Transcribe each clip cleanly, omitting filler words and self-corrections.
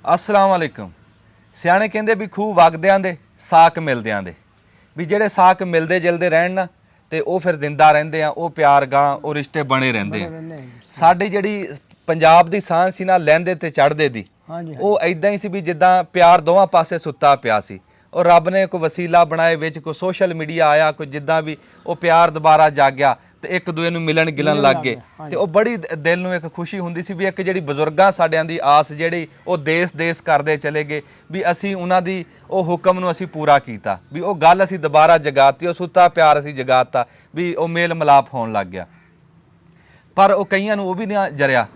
अस्सलाम वालेकुम। सियाणे कहंदे भी खूह वगदियां दे साक मिलदियां दे, भी ਜਿਹੜੇ ਸਾਕ ਮਿਲਦੇ ਜਿਲਦੇ ਰਹਿਣ ਨਾ ਤੇ ਉਹ ਫਿਰ ਜ਼ਿੰਦਾ ਰਹਿੰਦੇ ਆ, ਉਹ ਪਿਆਰ ਗਾਂ ਉਹ ਰਿਸ਼ਤੇ ਬਣੇ ਰਹਿੰਦੇ ਆ। ਸਾਡੀ ਜਿਹੜੀ ਪੰਜਾਬ ਦੀ ਸਾਂਝ ਸੀ ਨਾ ਲਹਿੰਦੇ ਤੇ ਚੜ੍ਹਦੇ ਦੀ, ਉਹ ਐਦਾਂ ਹੀ ਸੀ ਵੀ ਜਿੱਦਾਂ ਪਿਆਰ ਦੋਵਾਂ ਪਾਸੇ ਸੁੱਤਾ ਪਿਆ ਸੀ। ਉਹ ਰੱਬ ਨੇ ਕੋਈ ਵਸੀਲਾ ਬਣਾਏ, ਵਿੱਚ ਕੋਈ ਸੋਸ਼ਲ ਮੀਡੀਆ ਆਇਆ, ਕੋਈ ਜਿੱਦਾਂ ਵੀ ਉਹ ਪਿਆਰ ਦੁਬਾਰਾ ਜਾਗਿਆ ਤੇ ਇੱਕ ਦੂਏ ਨੂੰ ਮਿਲਣ ਗਿਲਣ ਲੱਗ ਗਏ। ਤੇ ਉਹ ਬੜੀ ਦਿਲ ਨੂੰ ਇੱਕ ਖੁਸ਼ੀ ਹੁੰਦੀ ਸੀ ਵੀ ਇੱਕ ਜਿਹੜੀ ਬਜ਼ੁਰਗਾਂ ਸਾਡਿਆਂ ਦੀ ਆਸ ਜਿਹੜੀ ਉਹ ਦੇਸ ਕਰਦੇ ਚਲੇ ਗਏ, ਵੀ ਅਸੀਂ ਉਹਨਾਂ ਦੀ ਉਹ ਹੁਕਮ ਨੂੰ ਅਸੀਂ ਪੂਰਾ ਕੀਤਾ, ਵੀ ਉਹ ਗੱਲ ਅਸੀਂ ਦੁਬਾਰਾ ਜਗਾਤੀ, ਉਹ ਸੁੱਤਾ ਪਿਆਰ ਅਸੀਂ ਜਗਾਤਾ, ਵੀ ਉਹ ਮੇਲ ਮਿਲਾਪ ਹੋਣ ਲੱਗ ਗਿਆ। ਪਰ ਉਹ ਕਈਆਂ ਨੂੰ ਉਹ ਵੀ ਨਾ ਜਰਿਆ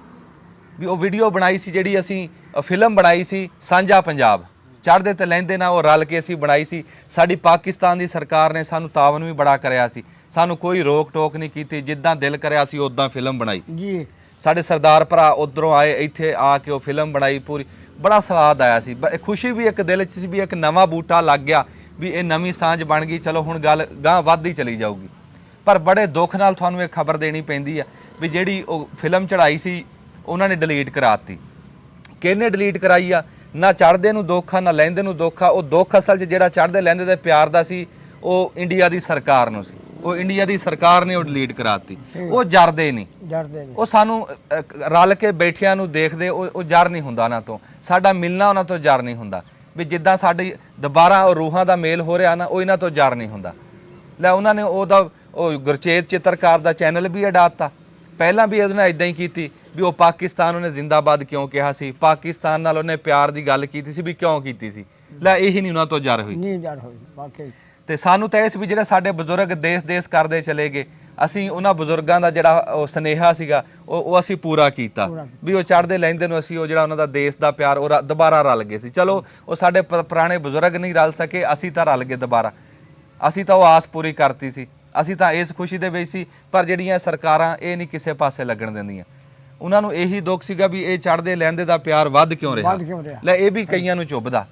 ਵੀ ਉਹ ਵੀਡੀਓ ਬਣਾਈ ਸੀ ਜਿਹੜੀ ਅਸੀਂ ਫਿਲਮ ਬਣਾਈ ਸੀ ਸਾਂਝਾ ਪੰਜਾਬ, ਚੜ੍ਹਦੇ ਤੇ ਲਹਿੰਦੇ ਨਾਲ ਉਹ ਰਲ ਕੇ ਅਸੀਂ ਬਣਾਈ ਸੀ। ਸਾਡੀ ਪਾਕਿਸਤਾਨ ਦੀ ਸਰਕਾਰ ਨੇ ਸਾਨੂੰ ਤਾਵਨ ਵੀ ਬੜਾ ਕਰਿਆ ਸੀ, ਸਾਨੂੰ ਕੋਈ ਰੋਕ ਟੋਕ ਨਹੀਂ ਕੀਤੀ, ਜਿੱਦਾਂ ਦਿਲ ਕਰਿਆ ਸੀ ਉਦਾਂ ਫਿਲਮ ਬਣਾਈ ਜੀ। ਸਾਡੇ ਸਰਦਾਰ ਭਰਾ ਉਧਰੋਂ ਆਏ, ਇੱਥੇ ਆ ਕੇ ਉਹ ਫਿਲਮ ਬਣਾਈ ਪੂਰੀ, ਬੜਾ ਸਵਾਦ ਆਇਆ ਸੀ। ਖੁਸ਼ੀ ਵੀ ਇੱਕ ਦਿਲ 'ਚ ਸੀ ਵੀ ਇੱਕ ਨਵਾਂ ਬੂਟਾ ਲੱਗ ਗਿਆ, ਵੀ ਇਹ ਨਵੀਂ ਸਾਂਝ ਬਣ ਗਈ, ਚਲੋ ਹੁਣ ਗੱਲ ਗਾਂਹ ਵੱਧਦੀ ਚਲੀ ਜਾਊਗੀ। ਪਰ ਬੜੇ ਦੁੱਖ ਨਾਲ ਤੁਹਾਨੂੰ ਇਹ ਖਬਰ ਦੇਣੀ ਪੈਂਦੀ ਆ ਵੀ ਜਿਹੜੀ ਉਹ ਫਿਲਮ ਚੜਾਈ ਸੀ ਉਹਨਾਂ ਨੇ ਡਿਲੀਟ ਕਰਾਤੀ। ਕਿਹਨੇ ਡਿਲੀਟ ਕਰਾਈ ਆ? ਨਾ ਚੜ੍ਹਦੇ ਨੂੰ ਦੁੱਖ ਆ, ਨਾ ਲਹਿੰਦੇ ਨੂੰ ਦੁੱਖ ਆ। ਉਹ ਦੁੱਖ ਅਸਲ 'ਚ ਜਿਹੜਾ ਚੜ੍ਹਦੇ ਲਹਿੰਦੇ ਦੇ ਪਿਆਰ ਦਾ ਸੀ ਉਹ ਇੰਡੀਆ ਦੀ ਸਰਕਾਰ ਨੂੰ ਸੀ। ਉਹ ਇੰਡੀਆ ਦੀ ਸਰਕਾਰ ਨੇ ਉਹ ਡਿਲੀਟ ਕਰਾਤੀ। ਉਹ ਜਰਦੇ ਨਹੀਂ, ਉਹ ਸਾਨੂੰ ਰਲ ਕੇ ਬੈਠਿਆਂ ਨੂੰ ਦੇਖਦੇ, ਉਹ ਜਰ ਨਹੀਂ ਹੁੰਦਾ ਉਹਨਾਂ ਤੋਂ, ਸਾਡਾ ਮਿਲਣਾ ਉਹਨਾਂ ਤੋਂ ਜਰ ਨਹੀਂ ਹੁੰਦਾ। ਵੀ ਜਿੱਦਾਂ ਸਾਡੀ ਦੁਬਾਰਾ ਉਹ ਰੂਹਾਂ ਦਾ ਮੇਲ ਹੋ ਰਿਹਾ ਨਾ, ਉਹ ਇਹਨਾਂ ਤੋਂ ਜਰ ਨਹੀਂ ਹੁੰਦਾ। ਲੈ ਉਹਨਾਂ ਨੇ ਉਹਦਾ ਉਹ ਗੁਰਚੇਤ ਚਿੱਤਰਕਾਰ ਦਾ ਚੈਨਲ ਵੀ ਅਡਾਤਾ। ਪਹਿਲਾਂ ਵੀ ਉਹਦੇ ਨਾਲ ਇਦਾਂ ਹੀ ਕੀਤੀ ਵੀ ਉਹ ਪਾਕਿਸਤਾਨ ਉਹਨੇ ਜ਼ਿੰਦਾਬਾਦ ਕਿਉਂ ਕਿਹਾ ਸੀ, ਪਾਕਿਸਤਾਨ ਨਾਲ ਉਹਨੇ ਪਿਆਰ ਦੀ ਗੱਲ ਕੀਤੀ ਸੀ, ਵੀ ਕਿਉਂ ਕੀਤੀ ਸੀ। ਲੈ ਇਹੀ ਨਹੀਂ ਉਹਨਾਂ ਤੋਂ ਜਰ ਹੋਈ, ਨਹੀਂ ਜਰ ਹੋਈ ਵਾਕਈ। ਤੇ ਸਾਨੂੰ ਤਾਂ ਇਸ ਵੀ ਜਿਹੜੇ ਸਾਡੇ ਬਜ਼ੁਰਗ ਦੇਸ ਕਰਦੇ ਚਲੇ ਗਏ, ਅਸੀਂ ਉਹਨਾਂ ਬਜ਼ੁਰਗਾਂ ਦਾ ਜਿਹੜਾ ਉਹ ਸੁਨੇਹਾ ਸੀਗਾ ਉਹ ਅਸੀਂ ਪੂਰਾ ਕੀਤਾ, ਵੀ ਉਹ ਚੜ੍ਹਦੇ ਲਹਿੰਦੇ ਨੂੰ ਅਸੀਂ ਉਹ ਜਿਹੜਾ ਉਹਨਾਂ ਦਾ ਦੇਸ਼ ਦਾ ਪਿਆਰ ਉਹ ਦੁਬਾਰਾ ਰਲ ਗਏ ਸੀ। ਚਲੋ ਉਹ ਸਾਡੇ ਪੁਰਾਣੇ ਬਜ਼ੁਰਗ ਨਹੀਂ ਰਲ ਸਕੇ, ਅਸੀਂ ਤਾਂ ਰਲ ਗਏ ਦੁਬਾਰਾ, ਅਸੀਂ ਤਾਂ ਉਹ ਆਸ ਪੂਰੀ ਕਰਤੀ ਸੀ, ਅਸੀਂ ਤਾਂ ਇਸ ਖੁਸ਼ੀ ਦੇ ਵਿੱਚ ਸੀ। ਪਰ ਜਿਹੜੀਆਂ ਸਰਕਾਰਾਂ ਇਹ ਨਹੀਂ ਕਿਸੇ ਪਾਸੇ ਲੱਗਣ ਦਿੰਦੀਆਂ, ਉਹਨਾਂ ਨੂੰ ਇਹੀ ਦੁੱਖ ਸੀਗਾ ਵੀ ਇਹ ਚੜ੍ਹਦੇ ਲਹਿੰਦੇ ਦਾ ਪਿਆਰ ਵੱਧ ਕਿਉਂ ਰਿਹਾ। ਲੈ ਇਹ ਵੀ ਕਈਆਂ ਨੂੰ ਚੁੱਭਦਾ।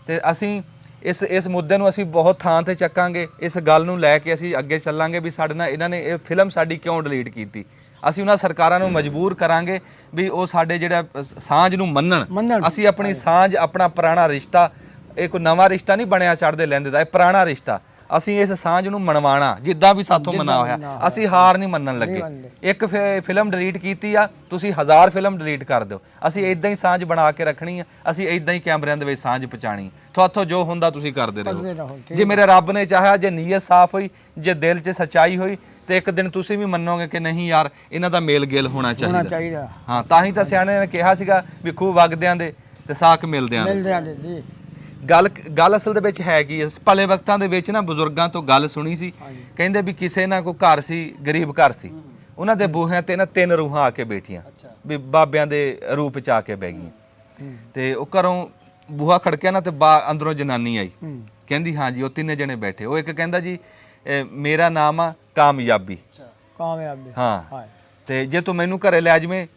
ਤੇ ਅਸੀਂ ਇਸ ਮੁੱਦੇ ਨੂੰ ਅਸੀਂ ਬਹੁਤ ਥਾਂ ਤੇ ਚੱਕਾਂਗੇ, ਇਸ ਗੱਲ ਨੂੰ ਲੈ ਕੇ ਅਸੀਂ ਅੱਗੇ ਚੱਲਾਂਗੇ ਵੀ ਸਾਡੇ ਨਾਲ ਇਹਨਾਂ ਨੇ ਇਹ ਫਿਲਮ ਸਾਡੀ ਕਿਉਂ ਡਿਲੀਟ ਕੀਤੀ। ਅਸੀਂ ਉਹਨਾਂ ਸਰਕਾਰਾਂ ਨੂੰ ਮਜਬੂਰ ਕਰਾਂਗੇ ਵੀ ਉਹ ਸਾਡੇ ਜਿਹੜਾ ਸਾਂਝ ਨੂੰ ਮੰਨਣ। ਅਸੀਂ ਆਪਣੀ ਸਾਂਝ, ਆਪਣਾ ਪੁਰਾਣਾ ਰਿਸ਼ਤਾ, ਇਹ ਕੋਈ ਨਵਾਂ ਰਿਸ਼ਤਾ ਨਹੀਂ ਬਣਿਆ ਚੜ੍ਹਦੇ ਲਹਿੰਦੇ ਦਾ, ਇਹ ਪੁਰਾਣਾ ਰਿਸ਼ਤਾ, ਅਸੀਂ ਇਸ ਸਾਂਝ ਨੂੰ ਮਨਵਾਣਾ ਜਿੱਦਾਂ ਵੀ ਸਾਥੋਂ ਮਨਾ ਹੋਇਆ। ਅਸੀਂ ਹਾਰ ਨਹੀਂ ਮੰਨਣ ਲੱਗੇ। ਇੱਕ ਫਿਲਮ ਡਿਲੀਟ ਕੀਤੀ ਆ, ਤੁਸੀਂ 1000 ਫਿਲਮ ਡਿਲੀਟ ਕਰ ਦਿਓ, ਅਸੀਂ ਇਦਾਂ ਹੀ ਸਾਂਝ ਬਣਾ ਕੇ ਰੱਖਣੀ ਆ, ਅਸੀਂ ਇਦਾਂ ਹੀ ਕੈਮਰਿਆਂ ਦੇ ਵਿੱਚ ਸਾਂਝ ਪਹੁੰਚਾਣੀ। ਤੁਹਾਥੋਂ ਜੋ ਹੁੰਦਾ ਤੁਸੀਂ ਕਰਦੇ ਰਹੋ। ਜੇ ਮੇਰੇ ਰੱਬ ਨੇ ਚਾਹਿਆ, ਜੇ ਨੀਅਤ ਸਾਫ਼ ਹੋਈ, ਜੇ ਦਿਲ 'ਚ ਸੱਚਾਈ ਹੋਈ, ਤੇ ਇੱਕ ਦਿਨ ਤੁਸੀਂ ਵੀ ਮੰਨੋਗੇ ਕਿ ਨਹੀਂ ਯਾਰ ਇਹਨਾਂ ਦਾ ਮੇਲ ਗੇਲ ਹੋਣਾ ਚਾਹੀਦਾ। ਹਾਂ, ਤਾਂ ਹੀ ਤਾਂ ਸਿਆਣੇ ਨੇ ਕਿਹਾ ਸੀਗਾ ਵੀ ਖੂਹ ਵਗਦਿਆਂ ਦੇ ਤੇ ਸਾਕ ਮਿਲਦਿਆਂ ਦੇ। ਗੱਲ ਅਸਲ ਦੇ ਵਿੱਚ ਹੈ ਕੀ, ਭਲੇ ਵਕਤਾਂ ਦੇ ਵਿੱਚ ਨਾ ਬਜ਼ੁਰਗਾਂ ਤੋਂ ਗੱਲ ਸੁਣੀ ਸੀ, ਕਹਿੰਦੇ ਵੀ ਕਿਸੇ ਨਾ ਕੋਈ ਘਰ ਸੀ, ਗਰੀਬ ਘਰ ਸੀ, ਉਹਨਾਂ ਦੇ ਬੂਹਿਆਂ ਤੇ ਨਾ 3 ਰੂਹਾਂ ਆ ਕੇ ਬੈਠੀਆਂ, ਵੀ ਬਾਬਿਆਂ ਦੇ ਰੂਪ 'ਚ ਆ ਕੇ ਬਹਿ ਗਈਆਂ। ਤੇ ਉਹ ਘਰੋਂ ਬੂਹਾ ਖੜਕਿਆ ਨਾ ਤੇ ਅੰਦਰੋਂ ਜਨਾਨੀ ਆਈ, ਕਹਿੰਦੀ ਹਾਂ ਜੀ ਉਹ 3 ਜਣੇ ਬੈਠੇ। ਉਹ ਇੱਕ ਕਹਿੰਦਾ ਜੀ ਮੇਰਾ ਨਾਮ ਆ ਕਾਮਯਾਬੀ, ਹਾਂ, ਤੇ ਜੇ ਤੂੰ ਮੈਨੂੰ ਘਰੇ ਲੈ ਜਾਵੇਂ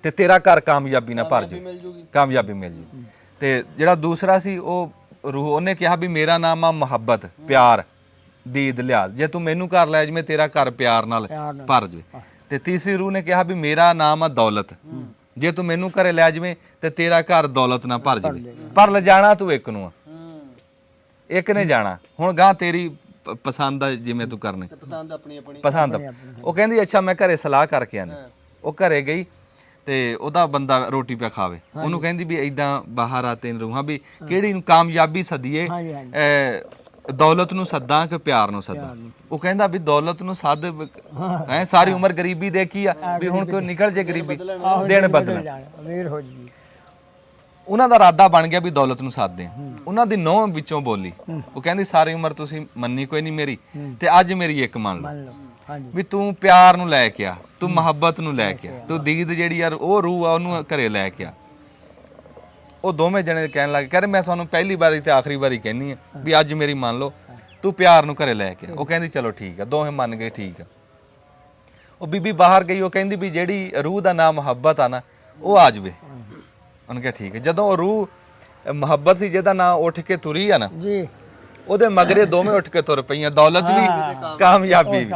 ਤੇ ਤੇਰਾ ਘਰ ਕਾਮਯਾਬੀ ਨਾਲ ਭਰ ਜਾਊ, ਕਾਮਯਾਬੀ ਮਿਲ ਜੂ। ਤੇ ਜਿਹੜਾ ਦੂਸਰਾ ਸੀ ਉਹ ਰੂਹ, ਉਹਨੇ ਕਿਹਾ ਵੀ ਮੇਰਾ ਨਾਮ ਆ ਮੁਹੱਬਤ, ਪਿਆਰ, ਦੀਦ, ਲਿਹਾਜ਼, ਜੇ ਤੂੰ ਮੈਨੂੰ ਘਰ ਲੈ ਜਾਵੇਂ ਤੇਰਾ ਘਰ ਪਿਆਰ ਨਾਲ ਭਰ ਜਾਵੇ। ਤੇ ਤੀਸਰੀ ਰੂਹ ਨੇ ਕਿਹਾ ਵੀ ਮੇਰਾ ਨਾਮ ਆ ਦੌਲਤ, ਜੇ ਤੂੰ ਮੈਨੂੰ ਘਰੇ ਲੈ ਜਾਵੇਂ ਤੇ ਤੇਰਾ ਘਰ ਦੌਲਤ ਨਾਲ ਭਰ ਜਾਵੇ। ਪਰ ਲਿਜਾਣਾ ਤੂੰ ਇੱਕ ਨੂੰ ਆ, ਇੱਕ ਨੇ ਜਾਣਾ। ਹੁਣ ਗਾਂ ਤੇਰੀ ਪਸੰਦ ਆ, ਜਿਵੇਂ ਤੂੰ ਕਰਨੀ ਪਸੰਦ। ਉਹ ਕਹਿੰਦੀ ਅੱਛਾ ਮੈਂ ਘਰੇ ਸਲਾਹ ਕਰਕੇ ਆਨੀ। ਉਹ ਘਰੇ ਗਈ ਤੇ ਉਹਦਾ ਬੰਦਾ ਰੋਟੀ ਪਿਆ ਖਾਵੇ, ਉਹਨੂੰ ਕਹਿੰਦੀ ਵੀ ਏਦਾਂ ਬਾਹਰ ਆ 3 ਰੂਹਾਂ, ਵੀ ਕਿਹੜੀ ਨੂੰ ਕਾਮਯਾਬੀ ਸੱਦੀਏ, ਦੌਲਤ ਨੂੰ ਸੱਦਾਂ ਕਿ ਪਿਆਰ ਨੂੰ ਸੱਦਾਂ। ਉਹ ਕਹਿੰਦਾ ਵੀ ਦੌਲਤ ਨੂੰ ਸੱਦ, ਹੈ ਸਾਰੀ ਉਮਰ ਗਰੀਬੀ ਦੇਖੀ ਆ, ਵੀ ਹੁਣ ਕੋਈ ਨਿਕਲ ਜੇ ਗਰੀਬੀ, ਦਿਨ ਬਦਲਣ। ਉਹਨਾਂ ਦਾ ਇਰਾਦਾ ਬਣ ਗਿਆ ਵੀ ਦੌਲਤ ਨੂੰ ਸੱਦਦੇ। ਉਹਨਾਂ ਦੀ ਨੌਂ ਵਿੱਚੋਂ ਬੋਲੀ, ਉਹ ਕਹਿੰਦੀ ਸਾਰੀ ਉਮਰ ਤੁਸੀਂ ਮੰਨੀ ਕੋਈ ਨਹੀਂ ਮੇਰੀ, ਤੇ ਅੱਜ ਮੇਰੀ ਇੱਕ ਮੰਨ ਲਓ, ਵੀ ਤੂੰ ਪਿਆਰ ਨੂੰ ਲੈ ਕੇ ਆ, ਤੂੰ ਮੁਹੱਬਤ ਨੂੰ ਲੈ ਕੇ ਆ, ਤੂੰ ਦੀਦ ਜਿਹੜੀ ਯਾਰ ਉਹ ਰੂਹ ਆ ਉਹਨੂੰ ਘਰੇ ਲੈ ਕੇ ਆ। ਉਹ ਦੋਵੇਂ ਜਣੇ ਕਹਿਣ ਲੱਗੇ, ਕਹਿੰਦੇ ਮੈਂ ਤੁਹਾਨੂੰ ਪਹਿਲੀ ਵਾਰੀ ਤੇ ਆਖਰੀ ਵਾਰੀ ਕਹਿੰਨੀ ਆ ਵੀ ਅੱਜ ਮੇਰੀ ਮੰਨ ਲਓ, ਤੂੰ ਪਿਆਰ ਨੂੰ ਘਰੇ ਲੈ ਕੇ ਆ। ਉਹ ਕਹਿੰਦੀ ਚਲੋ ਠੀਕ ਆ, ਦੋਵੇਂ ਮੰਨ ਗਏ, ਠੀਕ ਆ। ਉਹ ਬੀਬੀ ਬਾਹਰ ਗਈ, ਉਹ ਕਹਿੰਦੀ ਵੀ ਜਿਹੜੀ ਰੂਹ ਦਾ ਨਾਮ ਮੁਹੱਬਤ ਆ ਨਾ, ਉਹ ਆ ਜਾਵੇ। ਉਹਨੇ ਕਿਹਾ ਠੀਕ ਹੈ। ਜਦੋਂ ਉਹ ਰੂਹ ਮੁਹੱਬਤ ਸੀ ਜਿਹਦਾ ਨਾਂ ਉੱਠ ਕੇ ਤੁਰੀ ਆ ਨਾ ਜੀ, ਉਹਦੇ ਮਗਰੇ ਦੋਵੇਂ ਉੱਠ ਕੇ ਤੁਰ ਪਈਆਂ, ਦੌਲਤ ਵੀ ਕਾਮਯਾਬੀ ਵੀ।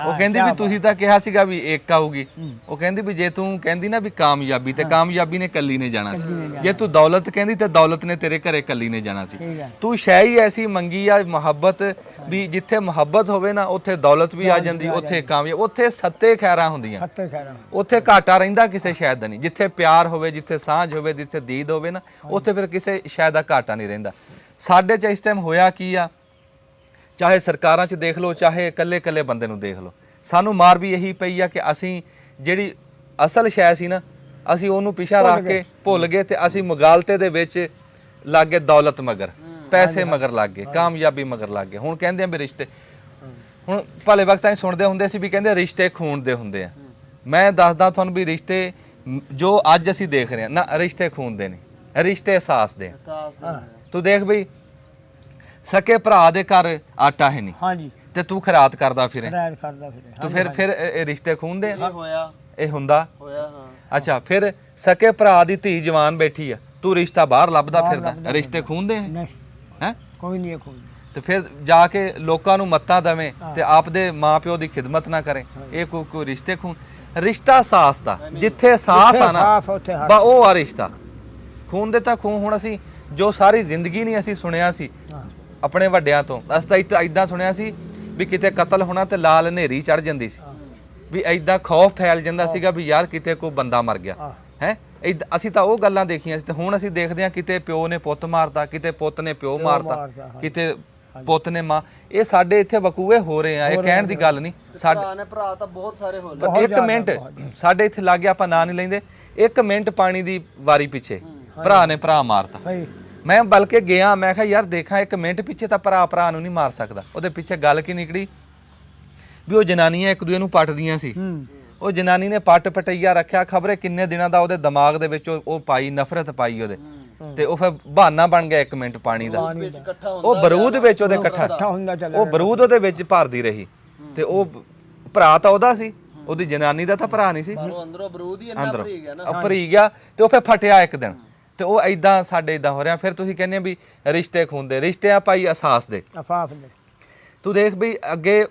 ਉਹ ਕਹਿੰਦੀ ਵੀ ਤੁਸੀਂ ਤਾਂ ਕਿਹਾ ਸੀਗਾ ਵੀ ਇੱਕ ਆਊਗੀ। ਉਹ ਕਹਿੰਦੀ ਵੀ ਜੇ ਤੂੰ ਕਹਿੰਦੀ ਨਾ ਵੀ ਕਾਮਯਾਬੀ, ਤੇ ਕਾਮਯਾਬੀ ਨੇ ਕੱਲੀ ਨੇ ਜਾਣਾ ਸੀ। ਜੇ ਤੂੰ ਦੌਲਤ ਕਹਿੰਦੀ ਤੇ ਦੌਲਤ ਨੇ ਤੇਰੇ ਘਰੇ ਕੱਲੀ ਨੇ ਜਾਣਾ ਸੀ। ਤੂੰ ਸ਼ੈ ਹੀ ਐਸੀ ਮੰਗੀ ਆ ਮੁਹੱਬਤ, ਵੀ ਜਿੱਥੇ ਮੁਹੱਬਤ ਹੋਵੇ ਨਾ ਉੱਥੇ ਦੌਲਤ ਵੀ ਆ ਜਾਂਦੀ, ਉੱਥੇ ਕਾਮਯਾਬ, ਉੱਥੇ ਸੱਤੇ ਖੈਰਾਂ ਹੁੰਦੀਆਂ, ਉੱਥੇ ਘਾਟਾ ਰਹਿੰਦਾ ਕਿਸੇ ਸ਼ੈ ਦਾ ਨਹੀਂ। ਜਿੱਥੇ ਪਿਆਰ ਹੋਵੇ, ਜਿੱਥੇ ਸਾਂਝ ਹੋਵੇ, ਜਿੱਥੇ ਦੀਦ ਹੋਵੇ ਨਾ, ਉੱਥੇ ਫਿਰ ਕਿਸੇ ਸ਼ੈ ਦਾ ਘਾਟਾ ਨਹੀਂ ਰਹਿੰਦਾ। ਸਾਡੇ 'ਚ ਇਸ ਟਾਈਮ ਹੋਇਆ ਕੀ ਆ, ਚਾਹੇ ਸਰਕਾਰਾਂ 'ਚ ਦੇਖ ਲਓ, ਚਾਹੇ ਇਕੱਲੇ ਇਕੱਲੇ ਬੰਦੇ ਨੂੰ ਦੇਖ ਲਓ, ਸਾਨੂੰ ਮਾਰ ਵੀ ਇਹੀ ਪਈ ਆ ਕਿ ਅਸੀਂ ਜਿਹੜੀ ਅਸਲ ਸ਼ੈ ਸੀ ਨਾ, ਅਸੀਂ ਉਹਨੂੰ ਪਿਛਾ ਰੱਖ ਕੇ ਭੁੱਲ ਗਏ, ਤੇ ਅਸੀਂ ਮੁਗਾਲਤੇ ਦੇ ਵਿੱਚ ਲੱਗ ਗਏ, ਦੌਲਤ ਮਗਰ, ਪੈਸੇ ਮਗਰ ਲੱਗ ਗਏ, ਕਾਮਯਾਬੀ ਮਗਰ ਲੱਗ ਗਏ। ਹੁਣ ਕਹਿੰਦੇ ਆ ਵੀ ਰਿਸ਼ਤੇ, ਹੁਣ ਭਲੇ ਵਕਤਾਂ 'ਚ ਸੁਣਦੇ ਹੁੰਦੇ ਸੀ ਵੀ ਕਹਿੰਦੇ ਰਿਸ਼ਤੇ ਖੂਨ ਦੇ ਹੁੰਦੇ ਆ। ਮੈਂ ਦੱਸਦਾ ਤੁਹਾਨੂੰ ਵੀ ਰਿਸ਼ਤੇ ਜੋ ਅੱਜ ਅਸੀਂ ਦੇਖ ਰਹੇ ਹਾਂ ਨਾ, ਰਿਸ਼ਤੇ ਖੂਨ ਦੇ ਨਹੀਂ, ਰਿਸ਼ਤੇ ਅਹਿਸਾਸ ਦੇ। ਤੂੰ ਦੇਖ ਬਈ, ਸਕੇ ਭਰਾ ਦੇ ਘਰ ਆਟਾ ਹੈ ਨਹੀਂ, ਹਾਂਜੀ, ਤੇ ਤੂੰ ਖਰਾਤ ਕਰਦਾ ਫਿਰੇ, ਤੂੰ ਫਿਰ ਇਹ ਰਿਸ਼ਤੇ ਖੂਨ ਦੇ ਹੋਇਆ, ਇਹ ਹੁੰਦਾ ਹੋਇਆ। ਹਾਂ, ਅੱਛਾ, ਫਿਰ ਸਕੇ ਭਰਾ ਦੀ ਧੀ ਜਵਾਨ ਬੈਠੀ ਆ, ਤੂੰ ਰਿਸ਼ਤਾ ਬਾਹਰ ਲੱਭਦਾ ਫਿਰਦਾ, ਰਿਸ਼ਤੇ ਖੂਨ ਦੇ ਹੈ? ਕੋਈ ਨਹੀਂ ਖੂਨ। ਤੇ ਫਿਰ ਜਾ ਕੇ ਲੋਕਾਂ ਨੂੰ ਮੱਤਾਂ ਦਵੇਂ ਤੇ ਆਪਦੇ ਮਾਪਿਓ ਦੀ ਖਿਦਮਤ ਨਾ ਕਰੇ, ਇਹ ਕੋਈ ਰਿਸ਼ਤੇ ਖੂਨ? ਰਿਸ਼ਤਾ ਸਾਸ ਦਾ, ਜਿੱਥੇ ਸਾਸ ਆ ਨਾ ਬਾ ਉਹ ਆ ਰਿਸ਼ਤਾ। ਖੂਨ ਦੇ ਤਾਂ ਖੂਨ। ਹੁਣ ਅਸੀਂ ਜੋ ਸਾਰੀ ਜ਼ਿੰਦਗੀ ਨਹੀਂ ਅਸੀਂ ਸੁਣਿਆ ਸੀ ਆਪਣੇ ਵੱਡਿਆਂ ਤੋਂ, ਅਸੀਂ ਤਾਂ ਇਦਾਂ ਸੁਣਿਆ ਸੀ ਵੀ ਕਿਤੇ ਕਤਲ ਹੋਣਾ ਤੇ ਲਾਲ ਹਨੇਰੀ ਚੜ ਜਾਂਦੀ ਸੀ, ਵੀ ਐਦਾਂ ਖੌਫ ਫੈਲ ਜਾਂਦਾ ਸੀਗਾ ਵੀ ਯਾਰ ਕਿਤੇ ਕੋਈ ਬੰਦਾ ਮਰ ਗਿਆ ਹੈ। ਅਸੀਂ ਤਾਂ ਉਹ ਗੱਲਾਂ ਦੇਖੀਆਂ ਸੀ, ਤੇ ਹੁਣ ਅਸੀਂ ਦੇਖਦੇ ਹਾਂ ਕਿਤੇ ਪਿਓ ਨੇ ਪੁੱਤ ਮਾਰਤਾ, ਕਿਤੇ ਪੁੱਤ ਨੇ ਪਿਓ ਮਾਰਤਾ, ਕਿਤੇ ਪੁੱਤ ਨੇ ਮਾਂ। ਇਹ ਸਾਡੇ ਇੱਥੇ ਵਕੂਏ ਹੋ ਰਹੇ ਆ, ਇਹ ਕਹਿਣ ਦੀ ਗੱਲ ਨਹੀਂ। ਸਾਡੇ ਭਰਾ ਤਾਂ ਬਹੁਤ ਸਾਰੇ ਹੋ ਰਹੇ। ਇੱਕ ਮਿੰਟ ਸਾਡੇ ਇੱਥੇ ਲੱਗ ਗਿਆ, ਆਪਾਂ ਨਾਂ ਨਹੀਂ ਲੈਂਦੇ, 1 ਮਿੰਟ ਪਾਣੀ ਦੀ ਵਾਰੀ ਪਿੱਛੇ ਭਰਾ ਨੇ ਭਰਾ ਮਾਰਤਾ। ਮੈਂ ਬਲਕਿ ਗਿਆ, ਮੈਂ ਕਿਹਾ ਯਾਰ ਦੇਖਾਂ 1 ਮਿੰਟ ਪਿੱਛੇ ਤਾਂ ਭਰਾ ਭਰਾ ਨੂੰ ਨਹੀਂ ਮਾਰ ਸਕਦਾ। ਉਹਦੇ ਪਿੱਛੇ ਗੱਲ ਕੀ ਨਿਕਲੀ ਵੀ ਉਹ ਜਨਾਨੀਆਂ ਇੱਕ ਦੂਜੇ ਨੂੰ ਪੱਟਦੀਆਂ ਸੀ, ਉਹ ਜਨਾਨੀ ਨੇ ਪੱਟ ਪਟਈਆ ਰੱਖਿਆ, ਖਬਰੇ ਕਿੰਨੇ ਦਿਨਾਂ ਦਾ ਉਹਦੇ ਦਿਮਾਗ ਦੇ ਵਿੱਚ ਉਹ ਪਾਈ, ਨਫ਼ਰਤ ਪਾਈ ਉਹਦੇ, ਤੇ ਉਹ ਫਿਰ ਬਹਾਨਾ ਬਣ ਗਿਆ 1 ਮਿੰਟ ਪਾਣੀ ਦਾ। ਉਹ ਬਰੂਦ ਵਿੱਚ ਉਹਦੇ ਇਕੱਠਾ, ਉਹ ਬਰੂਦ ਉਹਦੇ ਵਿੱਚ ਭਰਦੀ ਰਹੀ, ਤੇ ਉਹ ਭਰਾ ਤਾਂ ਉਹਦਾ ਸੀ, ਉਹਦੀ ਜਨਾਨੀ ਦਾ ਤਾਂ ਭਰਾ ਨਹੀਂ ਸੀ, ਅੰਦਰੋਂ ਬਰੂਦ ਹੀ ਇੰਨਾ ਭਰੀ ਗਿਆ ਨਾ, ਭਰੀ ਗਿਆ, ਤੇ ਉਹ ਫਿਰ ਫਟਿਆ ਇੱਕ ਦਿਨ। ਤੇ ਉਹ ਐਦਾਂ ਸਾਡੇ ਐਦਾਂ ਹੋ ਰਿਹਾ। ਫਿਰ ਤੁਸੀਂ ਕਹਿੰਦੇ ਵੀ ਰਿਸ਼ਤੇ ਖੂੰਦੇ, ਰਿਸ਼ਤੇ ਆ ਭਾਈ ਅਹਿਸਾਸ ਦੇ। ਤੂੰ ਦੇਖ ਵੀ ਅੱਗੇ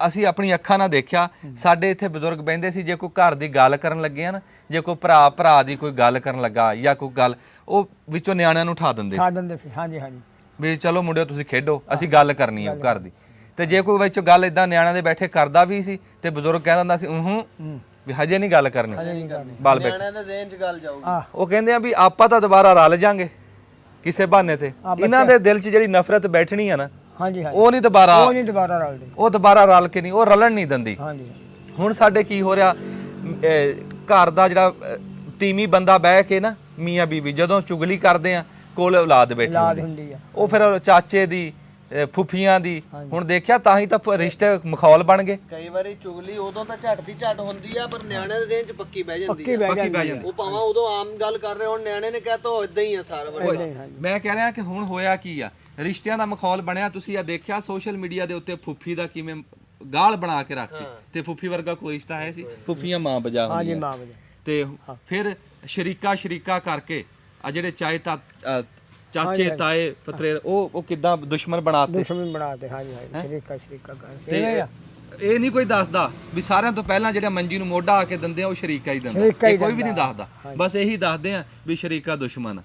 ਅਸੀਂ ਆਪਣੀ ਅੱਖਾਂ ਨਾਲ ਦੇਖਿਆ, ਸਾਡੇ ਇੱਥੇ ਬਜ਼ੁਰਗ ਬਹਿੰਦੇ ਸੀ, ਜੇ ਕੋਈ ਘਰ ਦੀ ਗੱਲ ਕਰਨ ਲੱਗੇ ਆ ਨਾ, ਜੇ ਕੋਈ ਭਰਾ ਭਰਾ ਦੀ ਕੋਈ ਗੱਲ ਕਰਨ ਲੱਗਾ ਜਾਂ ਕੋਈ ਗੱਲ, ਉਹ ਵਿੱਚੋਂ ਨਿਆਣਿਆਂ ਨੂੰ ਉਠਾ ਦਿੰਦੇ ਸੀ, ਹਾਂਜੀ ਹਾਂਜੀ, ਵੀ ਚਲੋ ਮੁੰਡਿਓ ਤੁਸੀਂ ਖੇਡੋ, ਅਸੀਂ ਗੱਲ ਕਰਨੀ ਆ ਘਰ ਦੀ। ਤੇ ਜੇ ਕੋਈ ਵਿੱਚ ਗੱਲ ਇਦਾਂ ਨਿਆਣਿਆਂ ਦੇ ਬੈਠੇ ਕਰਦਾ ਵੀ ਸੀ, ਤੇ ਬਜ਼ੁਰਗ ਕਹਿੰਦਾ ਹੁੰਦਾ ਸੀ ਵੀ ਹਜੇ ਨਹੀਂ ਗੱਲ ਕਰਨੀ, ਬਾਲ ਬੈਠੇ, ਨਿਆਣਿਆਂ ਦੇ ਜ਼ਿਹਨ 'ਚ ਗੱਲ ਜਾਊਗੀ। ਉਹ ਕਹਿੰਦੇ ਆ ਵੀ ਆਪਾਂ ਤਾਂ ਦੁਬਾਰਾ ਰਲ ਜਾਾਂਗੇ ਕਿਸੇ ਬਹਾਨੇ ਤੇ, ਇਹਨਾਂ ਦੇ ਦਿਲ 'ਚ ਜਿਹੜੀ ਨਫ਼ਰਤ ਬੈਠਣੀ ਆ ਨਾ, ਉਹ ਨਹੀਂ ਦੁਬਾਰਾ ਰਲਦੀ, ਉਹ ਦੁਬਾਰਾ ਰਲ ਕੇ ਨਹੀਂ, ਉਹ ਰਲਣ ਨਹੀਂ ਦਿੰਦੀ। ਹੁਣ ਸਾਡੇ ਕੀ ਹੋ ਰਿਹਾ, ਘਰ ਦਾ ਜਿਹੜਾ ਤੀਵੀਂ ਬੰਦਾ ਬਹਿ ਕੇ ਨਾ, ਮੀਆਂ ਬੀਬੀ ਜਦੋਂ ਚੁਗਲੀ ਕਰਦੇ ਆ, ਕੋਲ ਔਲਾਦ ਬੈਠੀ ਹੁੰਦੀ ਆ, ਉਹ ਫਿਰ ਚਾਚੇ ਦੀ, ਫੁੱਫੀਆਂ ਦੀ। ਹੁਣ ਦੇਖਿਆ ਤਾਂ ਹੀ ਤਾਂ ਰਿਸ਼ਤੇ ਮਖੌਲ ਬਣ ਗਏ। ਕਈ ਵਾਰੀ ਚੁਗਲੀ ਉਦੋਂ ਤਾਂ ਝੱਟ ਦੀ ਝੱਟ ਹੁੰਦੀ ਆ, ਪਰ ਨਿਆਣੇ ਦੇ ਜ਼ਿਹਨ 'ਚ ਪੱਕੀ ਬਹਿ ਜਾਂਦੀ ਆ, ਪੱਕੀ ਬਹਿ ਜਾਂਦੀ। ਉਹ ਭਾਵੇਂ ਉਦੋਂ ਆਮ ਗੱਲ ਕਰ ਰਹੇ ਹੁਣ, ਨਿਆਣੇ ਨੇ ਕਹਿਤਾ ਉਹ ਇਦਾਂ ਹੀ ਆ ਸਾਰਾ ਵੱਡਾ। ਮੈਂ ਕਹਿ ਰਿਹਾ ਕਿ ਹੁਣ ਹੋਇਆ ਕੀ ਆ, ਰਿਸ਼ਤਿਆਂ ਦਾ ਮਖੌਲ ਬਣਿਆ। ਤੁਸੀਂ ਆ ਦੇਖਿਆ ਸੋਸ਼ਲ ਮੀਡੀਆ ਦੇ ਉੱਤੇ ਫੁੱਫੀ ਦਾ ਕਿਵੇਂ ਗਾਲ ਬਣਾ ਕੇ ਰੱਖਤੀ, ਤੇ ਫੁੱਫੀ ਵਰਗਾ ਕੋਈ ਰਿਸ਼ਤਾ ਹੈ ਸੀ? ਫੁੱਫੀਆਂ ਮਾਂ ਬਜਾ ਹੁੰਦੀਆਂ, ਤੇ ਫਿਰ ਸ਼ਰੀਕਾ ਕਰਕੇ ਆ ਜਿਹੜੇ ਚਾਚੇ ਤਾਏ ਪਤਰੇ, ਉਹ ਕਿੱਦਾਂ ਦੁਸ਼ਮਣ ਬਣਾਤੇ, ਹਾਂਜੀ ਸ਼ਰੀਕਾ ਕਰਕੇ। ਇਹ ਨਹੀਂ ਕੋਈ ਦੱਸਦਾ ਵੀ ਸਾਰਿਆਂ ਤੋਂ ਪਹਿਲਾਂ ਜਿਹੜਾ ਮੰਜੀ ਨੂੰ ਮੋਢਾ ਆ ਕੇ ਦਿੰਦੇ ਆ ਉਹ ਸ਼ਰੀਕਾ ਹੀ ਦਿੰਦਾ, ਇਹ ਕੋਈ ਵੀ ਨਹੀਂ ਦੱਸਦਾ। ਬਸ ਇਹੀ ਦੱਸਦੇ ਆ ਵੀ ਸ਼ਰੀਕਾ ਦੁਸ਼ਮਣ।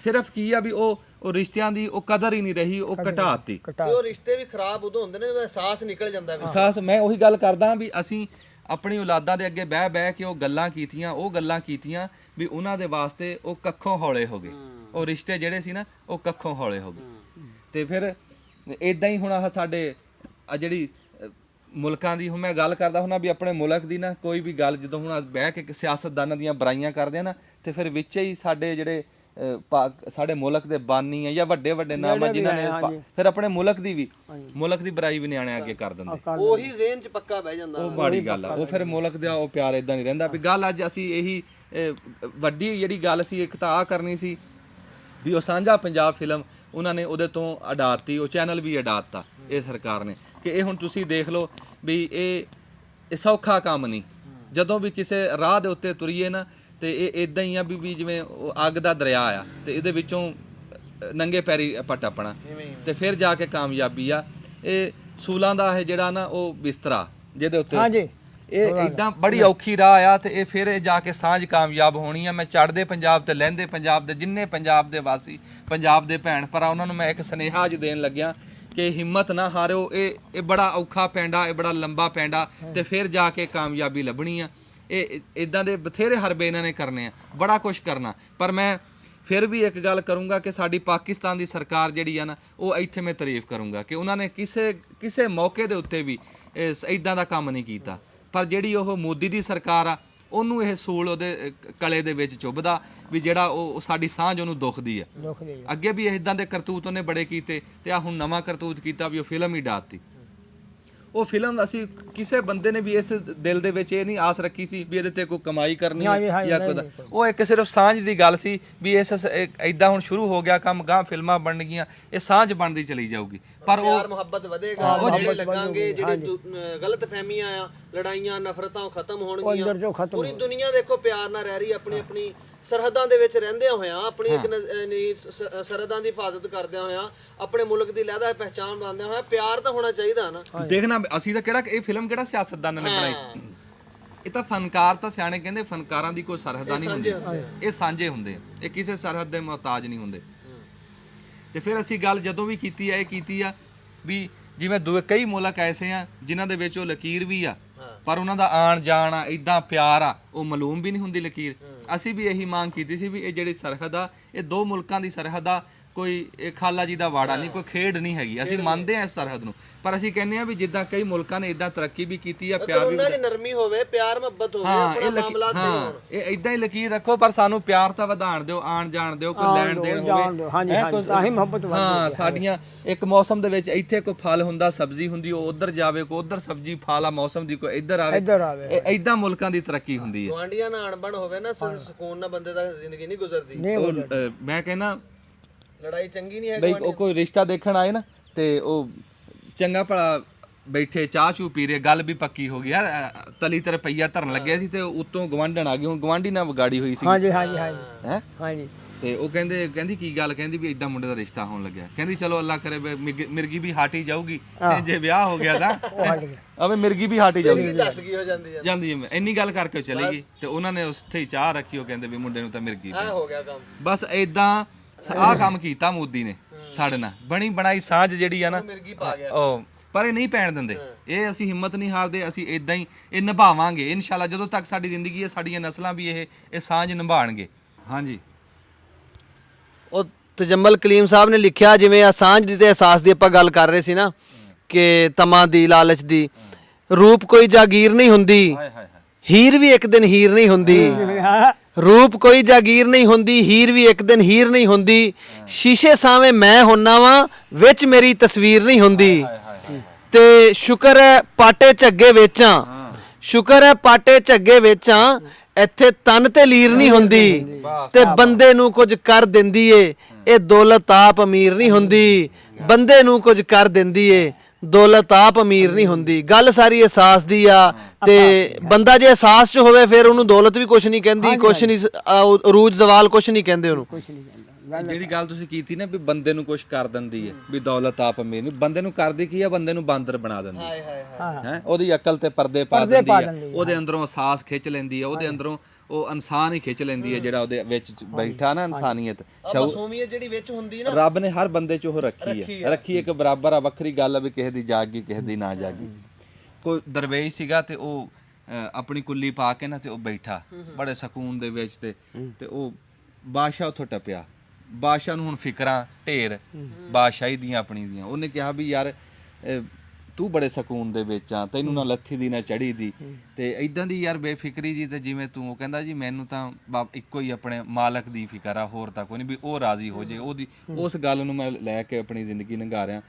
ਸਿਰਫ ਕੀ ਆ ਵੀ ਉਹ ਰਿਸ਼ਤਿਆਂ ਦੀ ਉਹ ਕਦਰ ਹੀ ਨਹੀਂ ਰਹੀ, ਉਹ ਘਟਾਤੀ, ਤੇ ਉਹ ਰਿਸ਼ਤੇ ਵੀ ਖਰਾਬ ਉਦੋਂ ਹੁੰਦੇ ਨੇ, ਉਹਦਾ ਅਹਿਸਾਸ ਨਿਕਲ ਜਾਂਦਾ। ਅਹਿਸਾਸ, ਮੈਂ ਉਹੀ ਗੱਲ ਕਰਦਾ ਵੀ ਅਸੀਂ ਆਪਣੀ ਔਲਾਦਾਂ ਦੇ ਅੱਗੇ ਬਹਿ ਕੇ ਉਹ ਗੱਲਾਂ ਕੀਤੀਆਂ ਵੀ ਉਹਨਾਂ ਦੇ ਵਾਸਤੇ ਉਹ ਕੱਖੋਂ ਹੌਲੇ ਹੋ ਗਏ, ਉਹ ਰਿਸ਼ਤੇ ਜਿਹੜੇ ਸੀ ਨਾ ਉਹ ਕੱਖੋਂ ਹੌਲੇ ਹੋ ਗਏ। ਤੇ ਫਿਰ ਇਦਾਂ ਹੀ ਹੁਣ ਆਹ ਸਾਡੇ ਆ ਜਿਹੜੀ ਮੁਲਕਾਂ ਦੀ, ਹੁਣ ਮੈਂ ਗੱਲ ਕਰਦਾ ਹੁੰਦਾ ਵੀ ਆਪਣੇ ਮੁਲਕ ਦੀ ਨਾ, ਕੋਈ ਵੀ ਗੱਲ ਜਦੋਂ ਹੁਣ ਬਹਿ ਕੇ ਸਿਆਸਤਦਾਨਾਂ ਦੀਆਂ ਬੁਰਾਈਆਂ ਕਰਦੇ ਆ ਨਾ, ਤੇ ਫਿਰ ਵਿੱਚ ਹੀ ਸਾਡੇ ਜਿਹੜੇ ਸਾਡੇ ਮੁਲਕ ਦੇ ਬਾਨੀ ਆ ਜਾਂ ਵੱਡੇ ਵੱਡੇ ਨਾਮ ਆ ਜਿਨ੍ਹਾਂ ਨੇ, ਫਿਰ ਆਪਣੇ ਮੁਲਕ ਦੀ ਬੁਰਾਈ ਵੀ ਨਿਆਣੇ ਅੱਗੇ ਕਰ ਦਿੰਦੇ, ਉਹੀ ਜ਼ਿਹਨ 'ਚ ਪੱਕਾ ਬਹਿ ਜਾਂਦਾ। ਉਹ ਮਾੜੀ ਗੱਲ ਆ, ਉਹ ਫਿਰ ਮੁਲਕ ਦਾ ਉਹ ਪਿਆਰ ਇਦਾਂ ਨਹੀਂ ਰਹਿੰਦਾ। ਵੀ ਗੱਲ ਅੱਜ ਅਸੀਂ ਇਹੀ ਵੱਡੀ ਜਿਹੜੀ ਗੱਲ ਸੀ, ਇੱਕ ਤਾਂ ਆ ਕਰਨੀ ਸੀ ਵੀ ਉਹ ਸਾਂਝਾ ਪੰਜਾਬ ਫਿਲਮ ਉਹਨਾਂ ਨੇ ਉਹਦੇ ਤੋਂ ਅਡਾਤੀ, ਉਹ ਚੈਨਲ ਵੀ ਅਡਾਤਾ ਇਹ ਸਰਕਾਰ ਨੇ, ਕਿ ਇਹ ਹੁਣ ਤੁਸੀਂ ਦੇਖ ਲਓ ਵੀ ਇਹ ਸੌਖਾ ਕੰਮ ਨਹੀਂ। ਜਦੋਂ ਵੀ ਕਿਸੇ ਰਾਹ ਦੇ ਉੱਤੇ ਤੁਰੀਏ ਨਾ, ਤੇ ਇਹ ਇਦਾਂ ਹੀ ਆ ਵੀ ਜਿਵੇਂ ਅੱਗ ਦਾ ਦਰਿਆ ਆ, ਤੇ ਇਹਦੇ ਵਿੱਚੋਂ ਨੰਗੇ ਪੈਰੀ ਟੱਪਣਾ, ਤੇ ਫਿਰ ਜਾ ਕੇ ਕਾਮਯਾਬੀ ਆ। ਇਹ ਸੂਲਾਂ ਦਾ ਇਹ ਜਿਹੜਾ ਨਾ ਉਹ ਬਿਸਤਰਾ, ਜਿਹਦੇ ਉੱਤੇ ਹਾਂਜੀ ਇਹ ਇਦਾਂ ਬੜੀ ਔਖੀ ਰਾਹ ਆ ਤੇ ਇਹ ਫਿਰ ਇਹ ਜਾ ਕੇ ਸਾਂਝ ਕਾਮਯਾਬ ਹੋਣੀ ਆ। ਮੈਂ ਚੜ੍ਹਦੇ ਪੰਜਾਬ ਤੇ ਲਹਿੰਦੇ ਪੰਜਾਬ ਦੇ ਜਿੰਨੇ ਪੰਜਾਬ ਦੇ ਵਾਸੀ, ਪੰਜਾਬ ਦੇ ਭੈਣ ਭਰਾ, ਉਹਨਾਂ ਨੂੰ ਮੈਂ ਇੱਕ ਸੁਨੇਹਾ ਅੱਜ ਦੇਣ ਲੱਗਿਆ ਕਿ ਹਿੰਮਤ ਨਾ ਹਾਰਿਓ। ਇਹ ਬੜਾ ਔਖਾ ਪੈਂਡਾ, ਇਹ ਬੜਾ ਲੰਬਾ ਪੈਂਡਾ ਤੇ ਫਿਰ ਜਾ ਕੇ ਕਾਮਯਾਬੀ ਲੱਭਣੀ ਆ। ਇਹ ਇਦਾਂ ਦੇ ਬਥੇਰੇ ਹਰਬੇ ਇਹਨਾਂ ਨੇ ਕਰਨੇ ਆ, ਬੜਾ ਕੁਝ ਕਰਨਾ। ਪਰ ਮੈਂ ਫਿਰ ਵੀ ਇੱਕ ਗੱਲ ਕਰੂੰਗਾ ਕਿ ਸਾਡੀ ਪਾਕਿਸਤਾਨ ਦੀ ਸਰਕਾਰ ਜਿਹੜੀ ਆ ਨਾ, ਉਹ ਇੱਥੇ ਮੈਂ ਤਾਰੀਫ ਕਰੂੰਗਾ ਕਿ ਉਹਨਾਂ ਨੇ ਕਿਸੇ ਮੌਕੇ ਦੇ ਉੱਤੇ ਵੀ ਇਦਾਂ ਦਾ ਕੰਮ ਨਹੀਂ ਕੀਤਾ। ਪਰ ਜਿਹੜੀ ਉਹ ਮੋਦੀ ਦੀ ਸਰਕਾਰ ਆ, ਉਹਨੂੰ ਇਹ ਸੂਲ ਉਹਦੇ ਕਲੇ ਦੇ ਵਿੱਚ ਚੁੱਭਦਾ ਵੀ ਜਿਹੜਾ ਉਹ ਸਾਡੀ ਸਾਂਝ ਉਹਨੂੰ ਦੁਖਦੀ ਆ। ਅੱਗੇ ਵੀ ਇਦਾਂ ਦੇ ਕਰਤੂਤ ਉਹਨੇ ਬੜੇ ਕੀਤੇ ਤੇ ਆ ਹੁਣ ਨਵਾਂ ਕਰਤੂਤ ਕੀਤਾ ਵੀ ਉਹ ਫਿਲਮ ਹੀ ਡਾਤੀ। ਉਹ ਫਿਲਮ ਅਸੀਂ ਕਿਸੇ ਬੰਦੇ ਨੇ ਵੀ ਇਸ ਦਿਲ ਦੇ ਵਿੱਚ ਇਹ ਨਹੀਂ ਆਸ ਰੱਖੀ ਸੀ ਵੀ ਇਹਦੇ ਤੇ ਕੋਈ ਕਮਾਈ ਕਰਨੀ ਜਾਂ ਕੋਈ, ਉਹ ਇੱਕ ਸਿਰਫ ਸਾਂਝ ਦੀ ਗੱਲ ਸੀ ਵੀ ਇਸ ਇਦਾਂ ਹੁਣ ਸ਼ੁਰੂ ਹੋ ਗਿਆ ਕੰਮ, ਗਾਂ ਫਿਲਮਾਂ ਬਣ ਗਈਆਂ, ਇਹ ਸਾਂਝ ਬਣਦੀ ਚਲੀ ਜਾਊਗੀ। ਪਰ ਉਹ ਪਿਆਰ ਮੁਹੱਬਤ ਵਧੇਗਾ, ਜਿਹੜੇ ਲੱਗਾਂਗੇ, ਜਿਹੜੇ ਗਲਤ ਫਹਿਮੀਆਂ ਆ, ਲੜਾਈਆਂ ਨਫ਼ਰਤਾਂ ਖਤਮ ਹੋਣਗੀਆਂ। ਪੂਰੀ ਦੁਨੀਆ ਦੇਖੋ ਪਿਆਰ ਨਾਲ ਰਹਿ ਰਹੀ, ਆਪਣੀ ਆਪਣੀ ਸਰਹੱਦਾਂ ਦੇ ਵਿੱਚ ਰਹਿੰਦਿਆਂ ਹੋਇਆਂ, ਆਪਣੀ ਇੱਕ ਸਰਹੱਦਾਂ ਦੀ ਹਿਫਾਜ਼ਤ ਕਰਦਿਆਂ ਹੋਇਆਂ, ਆਪਣੇ ਮੁਲਕ ਦੀ ਲਹਿਦਾ ਪਹਿਚਾਣ ਬਣਦਿਆਂ ਹੋਇਆਂ ਪਿਆਰ ਤਾਂ ਹੋਣਾ ਚਾਹੀਦਾ ਨਾ। ਦੇਖਣਾ ਅਸੀਂ ਤਾਂ ਕਿਹੜਾ ਇਹ ਫਿਲਮ ਕਿਹੜਾ ਸਿਆਸਤਦਾਨਾਂ ਨੇ ਬਣਾਈ, ਇਹ ਤਾਂ ਫਨਕਾਰ, ਤਾਂ ਸਿਆਣੇ ਕਹਿੰਦੇ ਫਨਕਾਰਾਂ ਦੀ ਕੋਈ ਸਰਹੱਦਾਂ ਨਹੀਂ ਹੁੰਦੀ, ਇਹ ਸਾਂਝੇ ਹੁੰਦੇ ਆ, ਇਹ ਕਿਸੇ ਸਰਹੱਦ ਦੇ ਮੁਹਤਾਜ ਨਹੀਂ ਹੁੰਦੇ। ਤੇ ਫਿਰ ਅਸੀਂ ਗੱਲ ਜਦੋਂ ਵੀ ਕੀਤੀ ਆ, ਇਹ ਕੀਤੀ ਆ ਵੀ ਜਿਵੇਂ ਕਈ ਮੁਲਕ ਐਸੇ ਆ ਜਿਨ੍ਹਾਂ ਦੇ ਵਿੱਚ ਉਹ ਲਕੀਰ ਵੀ ਆ, ਪਰ ਉਹਨਾਂ ਦਾ ਆਣ ਜਾਣ ਆ, ਇਦਾਂ ਪਿਆਰ ਆ, ਉਹ ਮਾਲੂਮ ਵੀ ਨਹੀਂ ਹੁੰਦੀ ਲਕੀਰ। ਅਸੀਂ ਵੀ ਇਹੀ ਮੰਗ ਕੀਤੀ ਸੀ ਵੀ ਇਹ ਜਿਹੜੀ ਸਰਹੱਦ ਆ, ਇਹ ਦੋ ਮੁਲਕਾਂ ਦੀ ਸਰਹੱਦ ਆ, ਕੋਈ ਇਹ ਖਾਲਾ ਜੀ ਦਾ ਵਾੜਾ ਨਹੀਂ, ਕੋਈ ਖੇਡ ਨਹੀਂ ਹੈਗੀ। ਅਸੀਂ ਮੰਨਦੇ ਆ ਇਸ ਸਰਹੱਦ ਨੂੰ, ਪਰ ਅਸੀਂ ਕਹਿੰਦੇ ਆ ਵੀ ਜਿੱਦਾਂ ਕਈ ਮੁਲਕਾਂ ਨੇ ਇਦਾਂ ਤਰੱਕੀ ਵੀ ਕੀਤੀ ਆ, ਪਿਆਰ ਵੀ, ਉਹਨਾਂ ਦੀ ਨਰਮੀ ਹੋਵੇ, ਪਿਆਰ ਮੁਹੱਬਤ ਹੋਵੇ, ਆਪਣਾ ਮਾਮਲਾ ਤੇ ਹੋਣ। ਇਹ ਇਦਾਂ ਹੀ ਲਕੀਰ ਰੱਖੋ, ਪਰ ਸਾਨੂੰ ਪਿਆਰ ਤਾਂ ਵਧਾਣ ਦਿਓ, ਆਣ ਜਾਣ ਦਿਓ, ਕੋਈ ਲੈਣ ਦੇਣ ਹੋਵੇ। ਹਾਂਜੀ ਮੁਹੱਬਤ। ਹਾਂ, ਸਾਡੀਆਂ ਇੱਕ ਮੌਸਮ ਦੇ ਵਿੱਚ ਇੱਥੇ ਕੋਈ ਫਲ ਹੁੰਦਾ, ਸਬਜ਼ੀ ਹੁੰਦੀ, ਉਹ ਉਧਰ ਜਾਵੇ, ਕੋਈ ਉਧਰ ਸਬਜ਼ੀ ਫਲ ਆ ਮੌਸਮ ਦੀ, ਕੋਈ ਇੱਧਰ ਆਵੇ। ਇਦਾਂ ਮੁਲਕਾਂ ਦੀ ਤਰੱਕੀ ਹੁੰਦੀ ਹੈ। ਗਵਾਂਡੀਆਂ ਨਾਲ ਅਣਬਣ ਹੋਵੇ ਨਾ, ਸਕੂਨ ਨਾਲ ਬੰਦੇ ਦਾ ਜ਼ਿੰਦਗੀ ਨਹੀਂ ਗੁਜ਼ਰਦੀ। ਮੈਂ ਕਹਿੰਦਾ ਲੜਾਈ ਚੰਗੀ ਨਹੀਂ ਹੈ ਬਈ, ਉਹ ਕੋਈ ਰਿਸ਼ਤਾ ਦੇਖਣ ਆਏ ਨਾ ਤੇ ਉਹ ਚੰਗਾ ਭਲਾ ਬੈਠੇ ਚਾਹ ਚੂ ਪੀ ਰਹੇ, ਗੱਲ ਵੀ ਪੱਕੀ ਹੋ ਗਈ ਯਾਰ, ਤਲੀ ਤੇ ਰੁਪਈਆ ਧਰਨ ਲੱਗਿਆ ਸੀ ਤੇ ਉਤੋਂ ਗਵਾਂਢਣ ਆ ਗਈ, ਹੁਣ ਗਵਾਂਢੀ ਨਾਲ ਵਿਗਾੜੀ ਹੋਈ ਸੀ। ਹਾਂਜੀ ਤੇ ਉਹ ਕਹਿੰਦੀ ਕੀ ਗੱਲ, ਕਹਿੰਦੀ ਵੀ ਇਦਾਂ ਮੁੰਡੇ ਦਾ ਰਿਸ਼ਤਾ ਹੋਣ ਲੱਗਿਆ। ਕਹਿੰਦੀ ਚਲੋ ਅੱਲਾ ਕਰੇ ਮਿਰਗੀ ਵੀ ਹਾਟੀ ਜਾਊਗੀ, ਜੇ ਵਿਆਹ ਹੋ ਗਿਆ ਤਾਂ ਅਵੇ ਮਿਰਗੀ ਵੀ ਹਾਟੀ ਜਾਊਗੀ, ਦੱਸ ਕੀ ਹੋ ਜਾਂਦੀ ਹੈ। ਇੰਨੀ ਗੱਲ ਕਰਕੇ ਚਲੀ ਗਈ ਤੇ ਉਹਨਾਂ ਨੇ ਉੱਥੇ ਹੀ ਚਾਹ ਰੱਖੀ। ਉਹ ਕਹਿੰਦੇ ਵੀ ਮੁੰਡੇ ਨੂੰ ਤਾਂ ਮਿਰਗੀ ਹੋ ਗਿਆ ਕੰਮ। ਬਸ ਇਦਾਂ ਆਹ ਕੰਮ ਕੀਤਾ ਮੋਦੀ ਨੇ ਸਾਡੇ ਨਾਲ, ਬਣੀ ਬਣਾਈ ਸਾਂਝ ਜਿਹੜੀ ਆ ਨਾ, ਉਹ ਪਰ ਇਹ ਨਹੀਂ ਪੈਣ ਦਿੰਦੇ। ਇਹ ਅਸੀਂ ਹਿੰਮਤ ਨਹੀਂ ਹਾਰਦੇ, ਅਸੀਂ ਇਦਾਂ ਹੀ ਇਹ ਨਿਭਾਵਾਂਗੇ ਇਨਸ਼ਾਅੱਲਾ। ਜਦੋਂ ਤੱਕ ਸਾਡੀ ਜ਼ਿੰਦਗੀ ਹੈ, ਸਾਡੀਆਂ ਨਸਲਾਂ ਵੀ ਇਹ ਸਾਂਝ ਨਿਭਾਣਗੇ। ਹਾਂਜੀ, ਉਹ ਤਜਮਲ ਕਲੀਮ ਸਾਹਿਬ ਨੇ ਲਿਖਿਆ, ਜਿਵੇਂ ਆ ਸਾਂਝ ਦੀ ਤੇ ਅਹਿਸਾਸ ਦੀ ਆਪਾਂ ਗੱਲ ਕਰ ਰਹੇ ਸੀ ਨਾ, ਕਿ ਤਮਾ ਦੀ, ਲਾਲਚ ਦੀ, ਰੂਪ ਕੋਈ ਜਾਗੀਰ ਨਹੀਂ ਹੁੰਦੀ, ਹੀਰ ਵੀ ਇੱਕ ਦਿਨ ਹੀਰ ਨਹੀਂ ਹੁੰਦੀ। ਰੂਪ ਕੋਈ ਜਾਗੀਰ ਨਹੀਂ ਹੁੰਦੀ, ਹੀਰ ਵੀ ਇੱਕ ਦਿਨ ਹੀਰ ਨਹੀਂ ਹੁੰਦੀ। ਸ਼ੀਸ਼ੇ ਸਾਹਮਣੇ ਮੈਂ ਹੁੰਨਾ ਵਾਂ, ਵਿੱਚ ਮੇਰੀ ਤਸਵੀਰ ਨਹੀਂ ਹੁੰਦੀ। ਤੇ ਸ਼ੁਕਰ ਹੈ ਪਾਟੇ ਝੱਗੇ ਵੇਚਾਂ, ਸ਼ੁਕਰ ਹੈ ਪਾਟੇ ਝੱਗੇ ਵੇਚਾਂ, ਇੱਥੇ ਤਨ ਤੇ ਲੀਰ ਨਹੀਂ ਹੁੰਦੀ। ਤੇ ਬੰਦੇ ਨੂੰ ਕੁਝ ਕਰ ਦਿੰਦੀ ਏ, ਇਹ ਦੌਲਤ ਆਪ ਅਮੀਰ ਨਹੀਂ ਹੁੰਦੀ। ਬੰਦੇ ਨੂੰ ਕੁਝ ਕਰ ਦਿੰਦੀ ਏ, ਦੌਲਤ ਆਪ ਅਮੀਰ ਨਹੀਂ ਹੁੰਦੀ। ਗੱਲ ਸਾਰੀ ਅਹਿਸਾਸ ਦੀ ਆ, ਤੇ ਬੰਦਾ ਜੇ ਅਹਿਸਾਸ 'ਚ ਹੋਵੇ ਫਿਰ ਉਹਨੂੰ ਦੌਲਤ ਵੀ ਕੁਝ ਨਹੀਂ ਕਹਿੰਦੀ, ਕੁਝ ਨਹੀਂ, ਅਰੂਜ ਜ਼ਵਾਲ ਕੁਝ ਨਹੀਂ ਕਹਿੰਦੇ ਉਹਨੂੰ। ਜਿਹੜੀ ਗੱਲ ਤੁਸੀਂ ਕੀਤੀ ਨਾ ਵੀ ਬੰਦੇ ਨੂੰ ਕੁਝ ਕਰ ਦਿੰਦੀ ਹੈ, ਵੀ ਦੌਲਤ ਆਪ ਅਮੀਰ ਨਹੀਂ, ਬੰਦੇ ਨੂੰ ਕਰਦੀ ਕੀ ਆ, ਬੰਦੇ ਨੂੰ ਬਾਂਦਰ ਬਣਾ ਦਿੰਦੀ ਹੈ। ਉਹਦੀ ਅਕਲ ਤੇ ਪਰਦੇ ਪਾ ਦਿੰਦੀ ਹੈ, ਉਹਦੇ ਅੰਦਰੋਂ ਅਹਿਸਾਸ ਖਿੱਚ ਲੈਂਦੀ ਹੈ, ਉਹਦੇ ਅੰਦਰੋਂ ਉਹ ਇਨਸਾਨ ਹੀ ਖਿੱਚ ਲੈਂਦੀ ਹੈ, ਜਿਹੜਾ ਉਹਦੇ ਵਿੱਚ ਬੈਠਾ ਨਾ, ਇਨਸਾਨੀਅਤ, ਮਾਸੂਮੀਅਤ ਜਿਹੜੀ ਵਿੱਚ ਹੁੰਦੀ ਨਾ, ਰੱਬ ਨੇ ਹਰ ਬੰਦੇ 'ਚ ਉਹ ਰੱਖੀ ਇੱਕ ਬਰਾਬਰ ਆ। ਵੱਖਰੀ ਗੱਲ ਆ ਵੀ ਕਿਸੇ ਦੀ ਜਾਗ ਗਈ, ਕਿਸੇ ਦੀ ਨਾ ਜਾਗੀ। ਕੋਈ ਦਰਵੇਸ਼ ਸੀਗਾ ਤੇ ਉਹ ਆਪਣੀ ਕੁੱਲੀ ਪਾ ਕੇ ਨਾ ਤੇ ਉਹ ਬੈਠਾ ਬੜੇ ਸਕੂਨ ਦੇ ਵਿੱਚ, ਤੇ ਉਹ ਬਾਦਸ਼ਾਹ ਉੱਥੋਂ ਟੱਪਿਆ। ਬਾਦਸ਼ਾਹ ਨੂੰ ਹੁਣ ਫਿਕਰਾਂ ਢੇਰ ਬਾਦਸ਼ਾਹੀ ਦੀਆਂ ਆਪਣੀ ਦੀਆਂ। ਉਹਨੇ ਕਿਹਾ ਵੀ ਯਾਰ ਤੂੰ ਬੜੇ ਸਕੂਨ ਦੇ ਵਿੱਚ ਆ, ਤੈਨੂੰ ਨਾ ਲੱਥੀ ਦੀ ਨਾ ਚੜੀ ਦੀ, ਤੇ ਇਦਾਂ ਦੀ ਯਾਰ ਬੇਫਿਕਰੀ ਜੀ, ਤੇ ਜਿਵੇਂ ਤੂੰ। ਉਹ ਕਹਿੰਦਾ ਜੀ ਮੈਨੂੰ ਤਾਂ ਇੱਕੋ ਹੀ ਆਪਣੇ ਮਾਲਕ ਦੀ ਫਿਕਰ ਆ, ਹੋਰ ਤਾਂ ਕੋਈ ਨਹੀਂ, ਵੀ ਉਹ ਰਾਜ਼ੀ ਹੋ ਜੇ, ਉਹਦੀ ਉਸ ਗੱਲ ਨੂੰ ਮੈਂ ਲੈ ਕੇ ਆਪਣੀ ਜ਼ਿੰਦਗੀ ਲੰਘਾ ਰਿਹਾ।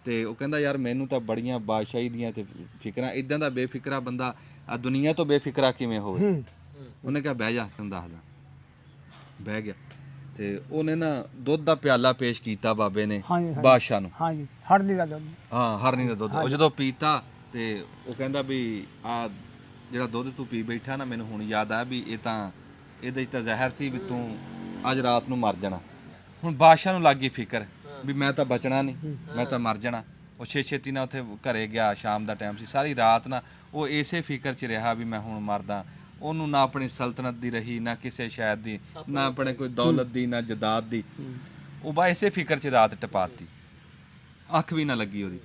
ਤੇ ਉਹ ਕਹਿੰਦਾ ਯਾਰ ਮੈਨੂੰ ਤਾਂ ਬੜੀਆਂ ਬਾਦਸ਼ਾਹੀ ਦੀਆਂ ਤੇ ਫਿਕਰਾਂ, ਇਦਾਂ ਦਾ ਬੇਫਿਕਰਾ ਬੰਦਾ ਆ ਦੁਨੀਆ ਤੋਂ ਬੇਫਿਕਰਾ ਕਿਵੇਂ ਹੋਵੇ। ਉਹਨੇ ਕਿਹਾ ਬਹਿ ਜਾ, ਤੈਨੂੰ ਦੱਸਦਾ। ਬਹਿ ਗਿਆ ਤੇ ਉਹਨੇ ਨਾ ਦੁੱਧ ਦਾ ਪਿਆਲਾ ਪੇਸ਼ ਕੀਤਾ ਬਾਬੇ ਨੇ ਬਾਦਸ਼ਾਹ ਨੂੰ। ਹਰਨੀ ਦਾ ਦੁੱਧ, ਹਾਂ ਹਰਨੀ ਦਾ ਦੁੱਧ। ਉਹ ਜਦੋਂ ਪੀਤਾ ਤੇ ਉਹ ਕਹਿੰਦਾ ਵੀ ਆ ਜਿਹੜਾ ਦੁੱਧ ਤੂੰ ਪੀ ਬੈਠਾ ਨਾ, ਮੈਨੂੰ ਹੁਣ ਯਾਦ ਆ ਵੀ ਇਹ ਤਾਂ ਇਹਦੇ 'ਚ ਤਾਂ ਜ਼ਹਿਰ ਸੀ, ਵੀ ਤੂੰ ਅੱਜ ਰਾਤ ਨੂੰ ਮਰ ਜਾਣਾ। ਹੁਣ ਬਾਦਸ਼ਾਹ ਨੂੰ ਲੱਗ ਗਈ ਫਿਕਰ ਵੀ ਮੈਂ ਤਾਂ ਬਚਣਾ ਨਹੀਂ, ਮੈਂ ਤਾਂ ਮਰ ਜਾਣਾ। ਉਹ ਛੇਤੀ ਨਾਲ ਉੱਥੇ ਘਰੇ ਗਿਆ, ਸ਼ਾਮ ਦਾ ਟਾਈਮ ਸੀ, ਸਾਰੀ ਰਾਤ ਨਾ ਉਹ ਇਸੇ ਫਿਕਰ 'ਚ ਰਿਹਾ ਵੀ ਮੈਂ ਹੁਣ ਮਰਦਾ। ਉਹਨੂੰ ਨਾ ਆਪਣੀ ਸਲਤਨਤ ਦੀ ਰਹੀ, ਨਾ ਕਿਸੇ ਸ਼ਾਇਦ ਦੀ, ਨਾ ਆਪਣੇ ਕੋਈ ਦੌਲਤ ਦੀ, ਨਾ ਜਦਾਦ ਦੀ। ਉਹ ਬਾ ਇਸੇ ਫਿਕਰ 'ਚ ਰਾਤ ਟਪਾਤੀ, ਅੱਖ ਵੀ ਨਾ ਲੱਗੀ ਉਹਦੀ।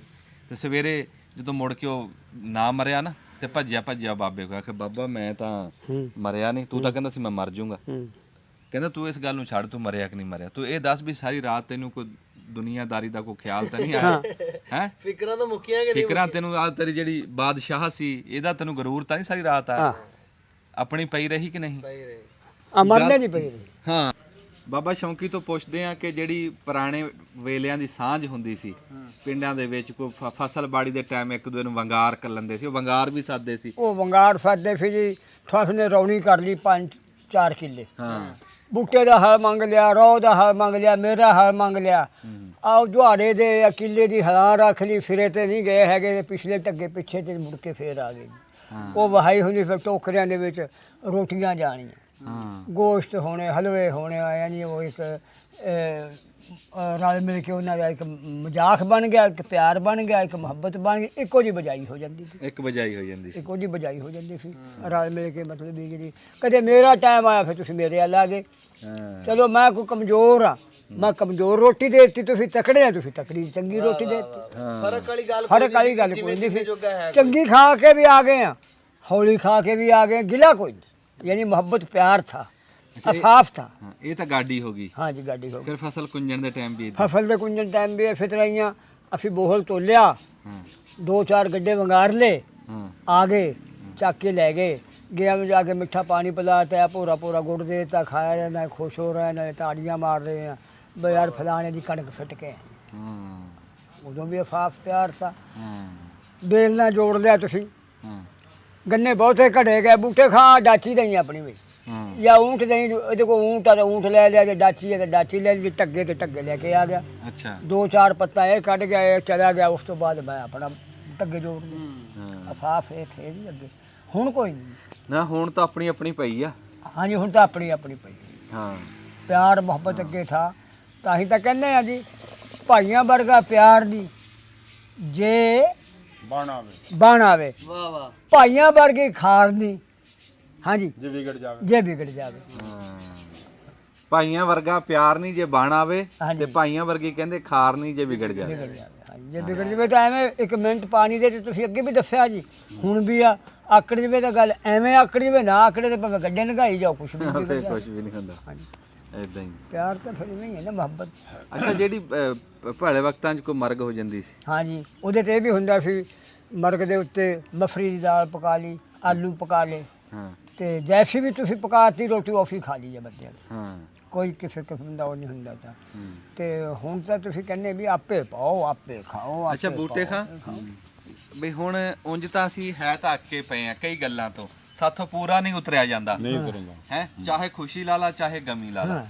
ਤੇ ਸਵੇਰੇ ਜਦੋਂ ਮੁੜ ਕੇ ਉਹ ਨਾ ਮਰਿਆ ਨਾ, ਤੇ ਭੱਜਿਆ ਬਾਬੇ ਕੋਲ, ਆਖਿਆ ਬਾਬਾ ਮੈਂ ਤਾਂ ਮਰਿਆ ਨਹੀਂ, ਤੂੰ ਤਾਂ ਕਹਿੰਦਾ ਸੀ ਮੈਂ ਮਰ ਜਾਊਂਗਾ। ਕਹਿੰਦਾ ਤੂੰ ਇਸ ਗੱਲ ਨੂੰ ਛੱਡ, ਤੂੰ ਮਰਿਆ ਕਿ ਨਹੀਂ ਮਰਿਆ, ਤੂੰ ਇਹ ਦੱਸ ਵੀ ਸਾਰੀ ਰਾਤ ਤੈਨੂੰ ਕੋਈ ਦੁਨੀਆਦਾਰੀ ਦਾ ਕੋਈ ਖਿਆਲ ਤਾਂ ਨਹੀਂ ਆਇਆ ਹੈ? ਫਿਕਰਾਂ ਤਾਂ ਮੁੱਕੀਆਂ ਕਿ ਫਿਕਰਾਂ ਤੈਨੂੰ ਆ ਤੇਰੀ ਜਿਹੜੀ ਬਾਦਸ਼ਾਹ ਸੀ ਇਹਦਾ ਤੈਨੂੰ ਗਰੂਰ ਤਾਂ ਨਹੀਂ ਸਾਰੀ ਰਾਤ ਆ ਆਪਣੀ ਪਈ ਰਹੀ ਕਿ ਨਹੀਂ? ਮਰਨੇ ਨਹੀਂ ਪਈ। ਹਾਂ, ਬਾਬਾ ਸ਼ੌਂਕੀ ਤੋਂ ਪੁੱਛਦੇ ਆ ਕਿ ਜਿਹੜੀ ਪੁਰਾਣੇ ਵੇਲਿਆਂ ਦੀ ਸਾਂਝ ਹੁੰਦੀ ਸੀ ਪਿੰਡਾਂ ਦੇ ਵਿੱਚ, ਕੋਈ ਫਸਲ ਬਾੜੀ ਦੇ ਟਾਈਮ ਇੱਕ ਦੂਜੇ ਨੂੰ ਵੰਗਾਰ ਕਰ ਲੈਂਦੇ ਸੀ, ਉਹ ਵੰਗਾਰ ਵੀ ਸਾਦੇ ਸੀ। ਉਹ ਵੰਗਾਰ ਸਾਦੇ ਸੀ ਜੀ, ਠੱਸ ਨੇ ਰੌਣੀ ਕਰ ਲਈ 5-4 ਕਿੱਲੇ। ਹਾਂ, ਬੂਟੇ ਦਾ ਹਲ ਮੰਗ ਲਿਆ, ਰੋਹ ਦਾ ਹਲ ਮੰਗ ਲਿਆ, ਮੇਰਾ ਹਲ ਮੰਗ ਲਿਆ। ਆਹ ਜੁਹਾਰੇ ਦੇ ਕਿੱਲੇ ਦੀ ਹਲਾਂ ਰੱਖ ਲਈ, ਫਿਰੇ ਤੇ ਨਹੀਂ ਗਏ ਹੈਗੇ, ਪਿਛਲੇ ਟੱਗੇ ਪਿੱਛੇ ਤੇ ਮੁੜ ਕੇ ਫੇਰ ਆ ਗਏ। ਉਹ ਵਹਾਈ ਹੁੰਦੀ, ਫਿਰ ਟੋਕਰਿਆਂ ਦੇ ਵਿੱਚ ਰੋਟੀਆਂ ਜਾਣੀਆਂ, ਗੋਸ਼ਤ ਹੋਣੇ, ਹਲਵੇ ਹੋਣੇ, ਯਾਨੀ ਉਹ ਇੱਕ ਰਲ ਮਿਲ ਕੇ ਉਹਨਾਂ ਦਾ ਇੱਕ ਮਜ਼ਾਕ ਬਣ ਗਿਆ, ਇੱਕ ਪਿਆਰ ਬਣ ਗਿਆ, ਇੱਕ ਮੁਹੱਬਤ ਬਣ ਗਈ, ਇੱਕੋ ਜਿਹੀ ਬਜਾਈ ਹੋ ਜਾਂਦੀ ਸੀ। ਇੱਕ ਬਜਾਈ ਹੋ ਜਾਂਦੀ ਸੀ, ਇੱਕੋ ਜਿਹੀ ਬਜਾਈ ਹੋ ਜਾਂਦੀ ਸੀ, ਰਲ ਮਿਲ ਕੇ। ਮਤਲਬ ਵੀ ਜਿਹੜੀ ਕਦੇ ਮੇਰਾ ਟਾਈਮ ਆਇਆ ਫਿਰ ਤੁਸੀਂ ਮੇਰੇ ਵੱਲ ਆ ਗਏ। ਚਲੋ ਮੈਂ ਕੋਈ ਕਮਜ਼ੋਰ ਆ, ਮੈਂ ਕਮਜ਼ੋਰ ਰੋਟੀ ਦੇ ਦਿੱਤੀ, ਤੁਸੀਂ ਤਕੜੇ ਆ, ਤੁਸੀਂ ਤਕੜੀ ਚੰਗੀ ਰੋਟੀ ਦੇ ਦਿੱਤੀ। ਫਰਕ ਵਾਲੀ ਗੱਲ ਕੋਈ ਨਹੀਂ ਸੀ। ਚੰਗੀ ਖਾ ਕੇ ਵੀ ਆ ਗਏ ਆ, ਹੌਲੀ ਖਾ ਕੇ ਵੀ ਆ ਗਏ, ਗਿਲਾ ਕੋਈ ਨਹੀਂ, ਯਾਨੀ ਮੁਹੱਬਤ ਪਿਆਰ ਥਾ, ਅਸਾਫ ਥਾ। ਇਹ ਤਾਂ ਗਾਡੀ ਹੋ ਗਈ। ਹਾਂ ਜੀ, ਗਾਡੀ ਹੋ ਗਈ। ਫਿਰ ਫਸਲ ਕੁੰਜਣ ਦੇ ਟਾਈਮ ਵੀ ਫਸਲ ਦੇ ਕੁੰਜਣ ਟਾਈਮ ਵੀ ਫਿਤਰਾਈਆਂ, ਅਸੀਂ ਬੋਹਲ ਤੋਲਿਆ, 2-4 ਗੱਡੇ ਵੰਗਾਰ ਲਏ, ਆ ਗਏ, ਚੱਕ ਕੇ ਲੈ ਗਏ। ਗਿਆ ਨੂੰ ਜਾ ਕੇ ਮਿੱਠਾ ਪਾਣੀ ਪਿਲਾਤਾ, ਭੋਰਾ ਗੁੜ ਦੇ ਦਿੱਤਾ, ਖਾਇਆ ਜਾਂਦਾ, ਖੁਸ਼ ਹੋ ਰਹੇ ਨੇ, ਤਾੜੀਆਂ ਮਾਰ ਰਹੇ ਆ ਬਈ ਯਾਰ ਫਲਾਣੇ ਦੀ ਕਣਕ ਫਿੱਟ ਕੇ। ਉਦੋਂ ਵੀ ਅਫਾਫ ਪਿਆਰ ਥਾ। ਬੇਲ ਨਾਲ ਜੋੜ ਲਿਆ ਤੁਸੀਂ, ਗੰਨੇ ਬਹੁਤੇ ਘੜੇ ਗਏ, ਬੂਟੇ ਖਾ ਡਾਚੀ ਦਈ ਆਪਣੀ ਵੀ, ਜਾਂ ਊਂਠ ਦਈ, ਇਹਦੇ ਕੋਲ ਊਂਠ ਆ ਤਾਂ ਊਂਠ ਲੈ ਲਿਆ, ਜੇ ਡਾਚੀ ਹੈ ਤਾਂ ਡਾਚੀ ਲੈ ਲਈ, ਟੱਗੇ ਤੇ ਟੱਗੇ ਲੈ ਕੇ ਆ ਗਿਆ। ਅੱਛਾ, 2-4 ਪੱਤਾ ਇਹ ਕੱਢ ਗਿਆ, ਇਹ ਚਲਾ ਗਿਆ। ਉਸ ਤੋਂ ਬਾਅਦ ਮੈਂ ਆਪਣਾ ਟੱਗੇ ਜੋੜ ਲਿਆ। ਅਫਾਫ ਇਹ ਥੇ ਜੀ ਅੱਗੇ। ਹੁਣ ਕੋਈ ਨਹੀਂ ਨਾ, ਹੁਣ ਤਾਂ ਆਪਣੀ ਆਪਣੀ ਪਈ ਆ। ਹਾਂਜੀ, ਹੁਣ ਤਾਂ ਆਪਣੀ ਆਪਣੀ ਪਈ। ਹਾਂ, ਪਿਆਰ ਮੁਹੱਬਤ ਅੱਗੇ ਥਾ, ਤਾਂ ਹੀ ਤਾਂ ਕਹਿੰਦੇ ਆ ਜੀ, ਭਾਈਆਂ ਵਰਗਾ ਪਿਆਰ ਦੀ ਜੇ ਬਣ ਆਵੇ, ਵਾਹ ਵਾਹ, ਭਾਈਆਂ ਵਰਗੀ ਖਾਰ ਦੀ, ਹਾਂਜੀ, ਜੇ ਵਿਗੜ ਜਾਵੇ, ਜੇ ਵਿਗੜ ਜਾਵੇ। ਭਾਈਆਂ ਵਰਗਾ ਪਿਆਰ ਨਹੀਂ ਜੇ ਬਣ ਆਵੇ, ਹਾਂਜੀ। ਤੇ ਭਾਈਆਂ ਵਰਗੀ ਕਹਿੰਦੇ ਖਾਰ ਨਹੀਂ ਜੇ ਵਿਗੜ ਜਾਵੇ। ਵਿਗੜ ਜਾਵੇ, ਹਾਂਜੀ, ਜੇ ਵਿਗੜ ਜਾਵੇ ਤਾਂ ਐਵੇਂ 1 ਮਿੰਟ ਪਾਣੀ ਦੇ, ਤੇ ਤੁਸੀਂ ਅੱਗੇ ਵੀ ਦੱਸਿਆ ਜੀ, ਹੁਣ ਵੀ ਆ, ਆਕੜ ਜਾਵੇ ਤਾਂ ਗੱਲ ਐਵੇਂ ਆਕੜ ਜਾਵੇ, ਨਾ ਆਕੜੇ ਤੇ ਭਾਵੇਂ ਗੱਡੇ ਨਗਾਈ ਜਾਓ, ਕੁਛ ਵੀ ਫਿਰ ਕੁਝ ਵੀ ਨਹੀਂ ਹੁੰਦਾ। ਹਾਂਜੀ, ਏਦਾਂ ਹੀ। ਪਿਆਰ ਤਾਂ ਫਿਰ ਨਹੀਂ ਹੈ ਨਾ, ਮੁਹੱਬਤ। ਅੱਛਾ, ਜਿਹੜੀ ਭਲੇ ਵਕਤਾਂ 'ਚ ਕੋਈ ਮਰਗ ਹੋ ਜਾਂਦੀ ਸੀ। ਹਾਂਜੀ, ਉਹਦੇ ਤੇ ਇਹ ਵੀ ਹੁੰਦਾ ਸੀ, ਮਰਗ ਦੇ ਉੱਤੇ ਮਫਰੀ ਦੀ ਦਾਲ ਪਕਾ ਲਈ, ਆਲੂ ਪਕਾ ਲਏ, ਹਾਂ, ਤੇ ਜੈਸੀ ਵੀ ਤੁਸੀਂ ਪਕਾਤੀ ਰੋਟੀ ਉਹੀ ਖਾ ਲਈ ਹੈ ਬੰਦੇ ਨੇ, ਹਾਂ, ਕੋਈ ਕਿਸੇ ਕਿਸਮ ਦਾ ਉਹ ਨਹੀਂ ਹੁੰਦਾ ਤਾਂ। ਤੇ ਹੁਣ ਤਾਂ ਤੁਸੀਂ ਕਹਿੰਦੇ ਵੀ ਆਪੇ ਪਾਓ, ਆਪੇ ਖਾਓ। ਅੱਛਾ, ਆਪੇ ਬੂਟੇ ਪਾਓ, ਖਾਂ ਬਈ ਹੁਣ ਉਂਝ ਤਾਂ ਅਸੀਂ ਹੈ ਤਾਂ ਅੱਕੇ ਪਏ ਆ ਕਈ ਗੱਲਾਂ ਤੋਂ, ਸਾਥੋਂ ਪੂਰਾ ਨਹੀਂ ਉਤਰਿਆ ਜਾਂਦਾ ਨਹੀਂ ਕਰੂੰਗਾ। ਹੈ, ਚਾਹੇ ਖੁਸ਼ੀ ਲਾ ਲਾ, ਚਾਹੇ ਗਮੀ ਲਾ ਲਾ। ਹਾਂ।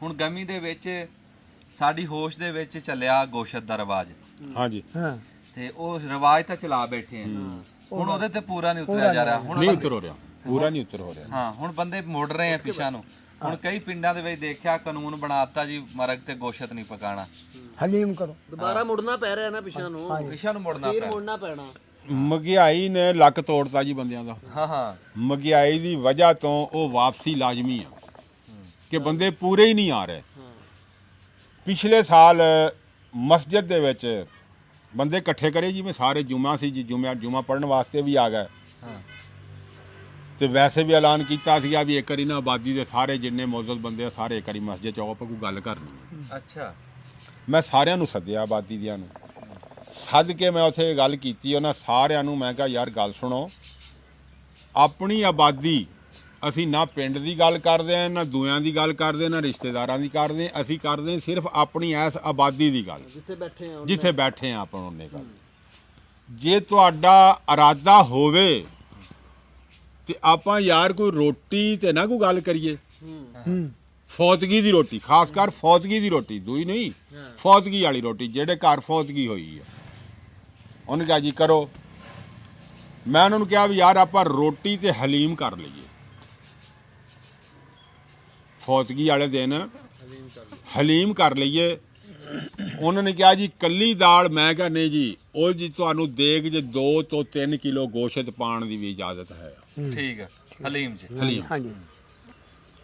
ਹੁਣ ਗਮੀ ਦੇ ਵਿੱਚ ਸਾਡੀ ਹੋਸ਼ ਦੇ ਵਿੱਚ ਚੱਲਿਆ ਗੋਸ਼ਤ ਦਾ ਰਿਵਾਜ, ਹਾਂਜੀ, ਹਾਂ, ਤੇ ਉਹ ਰਿਵਾਜ ਤਾਂ ਚਲਾ ਬੈਠੇ ਆ, ਹੁਣ ਉਹਦੇ ਤੇ ਪੂਰਾ ਨਹੀਂ ਉਤਰਿਆ ਜਾ ਰਿਹਾ। ਹੁਣ ਨਹੀਂ ਉਤਰ ਹੋ ਰਿਹਾ, ਪੂਰਾ ਨਹੀਂ ਉਤਰ ਹੋ ਰਿਹਾ। ਹਾਂ, ਹੁਣ ਬੰਦੇ ਮੁੜ ਰਹੇ ਆ ਪਿਛਾਂ ਨੂੰ। ਹੁਣ ਕਈ ਪਿੰਡਾਂ ਦੇ ਵਿੱਚ ਦੇਖਿਆ ਕਾਨੂੰਨ ਬਣਾਤਾ ਜੀ, ਮਰਗ ਤੇ ਗੋਸ਼ਤ ਨਹੀਂ ਪਕਾਣਾ। ਹਲੀਮ ਕਰੋ। ਦੁਬਾਰਾ ਮੁੜਨਾ ਪੈ ਰਿਹਾ ਨਾ ਪਿਛਾਂ ਨੂੰ, ਪਿਛਾਂ ਨੂੰ ਮੁੜਨਾ ਫੇਰ ਪੈਣਾ। ਮੁੜਨਾ ਪੈਣਾ। ਮਹਿੰਗਾਈ ਨੇ ਲੱਕ ਤੋੜਤਾ ਜੀ ਬੰਦਿਆਂ ਦਾ। ਹਾਂ, ਹਾਂ, ਮਹਿੰਗਾਈ ਦੀ ਵਜ੍ਹਾ ਤੋਂ ਉਹ ਵਾਪਸੀ ਲਾਜ਼ਮੀ ਆ ਕਿ ਬੰਦੇ ਪੂਰੇ ਹੀ ਨਹੀਂ ਆ ਰਹੇ। ਪਿਛਲੇ ਸਾਲ ਮਸਜਿਦ ਦੇ ਵਿੱਚ ਬੰਦੇ ਇਕੱਠੇ ਕਰੇ, ਜਿਵੇਂ ਸਾਰੇ ਜੁਮਾ ਸੀ ਜੀ, ਜੁਮਾ ਪੜਨ ਵਾਸਤੇ ਵੀ ਆ ਗਏ, ਤੇ ਵੈਸੇ ਵੀ ਐਲਾਨ ਕੀਤਾ ਸੀਗਾ ਵੀ ਇੱਕ ਵਾਰੀ ਨਾ ਆਬਾਦੀ ਦੇ ਸਾਰੇ ਜਿੰਨੇ ਮੌਜੂਦ ਬੰਦੇ ਆ, ਸਾਰੇ ਇੱਕ ਵਾਰੀ ਮਸਜਿਦ 'ਚ ਆਓ, ਆਪਾਂ ਕੋਈ ਗੱਲ ਕਰਨੀ। ਅੱਛਾ, ਮੈਂ ਸਾਰਿਆਂ ਨੂੰ ਸੱਦਿਆ, ਆਬਾਦੀ ਦਿਆਂ ਨੂੰ ਸੱਦ ਕੇ ਮੈਂ ਉੱਥੇ ਗੱਲ ਕੀਤੀ। ਉਹਨਾਂ ਸਾਰਿਆਂ ਨੂੰ ਮੈਂ ਕਿਹਾ ਯਾਰ ਗੱਲ ਸੁਣੋ, ਆਪਣੀ ਆਬਾਦੀ ਅਸੀਂ ਨਾ ਪਿੰਡ ਦੀ ਗੱਲ ਕਰਦੇ ਹਾਂ, ਨਾ ਦੂਆਂ ਦੀ ਗੱਲ ਕਰਦੇ, ਨਾ ਰਿਸ਼ਤੇਦਾਰਾਂ ਦੀ ਕਰਦੇ, ਅਸੀਂ ਕਰਦੇ ਸਿਰਫ ਆਪਣੀ ਇਸ ਆਬਾਦੀ ਦੀ ਗੱਲ, ਜਿੱਥੇ ਬੈਠੇ ਆ ਆਪਾਂ ਉਹਨੇ ਗੱਲ। ਜੇ ਤੁਹਾਡਾ ਇਰਾਦਾ ਹੋਵੇ ਤੇ ਆਪਾਂ ਯਾਰ ਕੋਈ ਰੋਟੀ ਤੇ ਨਾ ਕੋਈ ਗੱਲ ਕਰੀਏ, ਫੌਤਗੀ ਦੀ ਰੋਟੀ, ਖਾਸ ਕਰ ਫੌਤਗੀ ਦੀ ਰੋਟੀ, ਦੂਈ ਨਹੀਂ, ਫੌਤਗੀ ਵਾਲੀ ਰੋਟੀ, ਜਿਹੜੇ ਘਰ ਫੌਤਗੀ ਹੋਈ ਹੈ। ਉਹਨੇ ਕਿਹਾ ਜੀ ਕਰੋ। ਮੈਂ ਉਹਨਾਂ ਨੂੰ ਕਿਹਾ ਵੀ ਯਾਰ ਆਪਾਂ ਰੋਟੀ ਤੇ ਹਲੀਮ ਕਰ ਲਈਏ, ਫੌਤਗੀ ਵਾਲੇ ਦਿਨ ਹਲੀਮ ਕਰ ਲਈਏ, ਉਹਨਾਂ ਨੇ ਕਿਹਾ ਜੀ ਕੱਲੀ ਦਾਲ, ਮੈਂ ਕਿਹਾ ਨਹੀਂ ਜੀ, ਉਹ ਜੀ ਤੁਹਾਨੂੰ ਦੇਗ ਜੇ 2 ਤੋਂ 3 ਕਿਲੋ ਗੋਸ਼ਤ ਪਾਉਣ ਦੀ ਵੀ ਇਜਾਜ਼ਤ ਹੈ। ਠੀਕ ਹੈ ਹਲੀਮ ਚ ਹਲੀਮ ਹਾਂਜੀ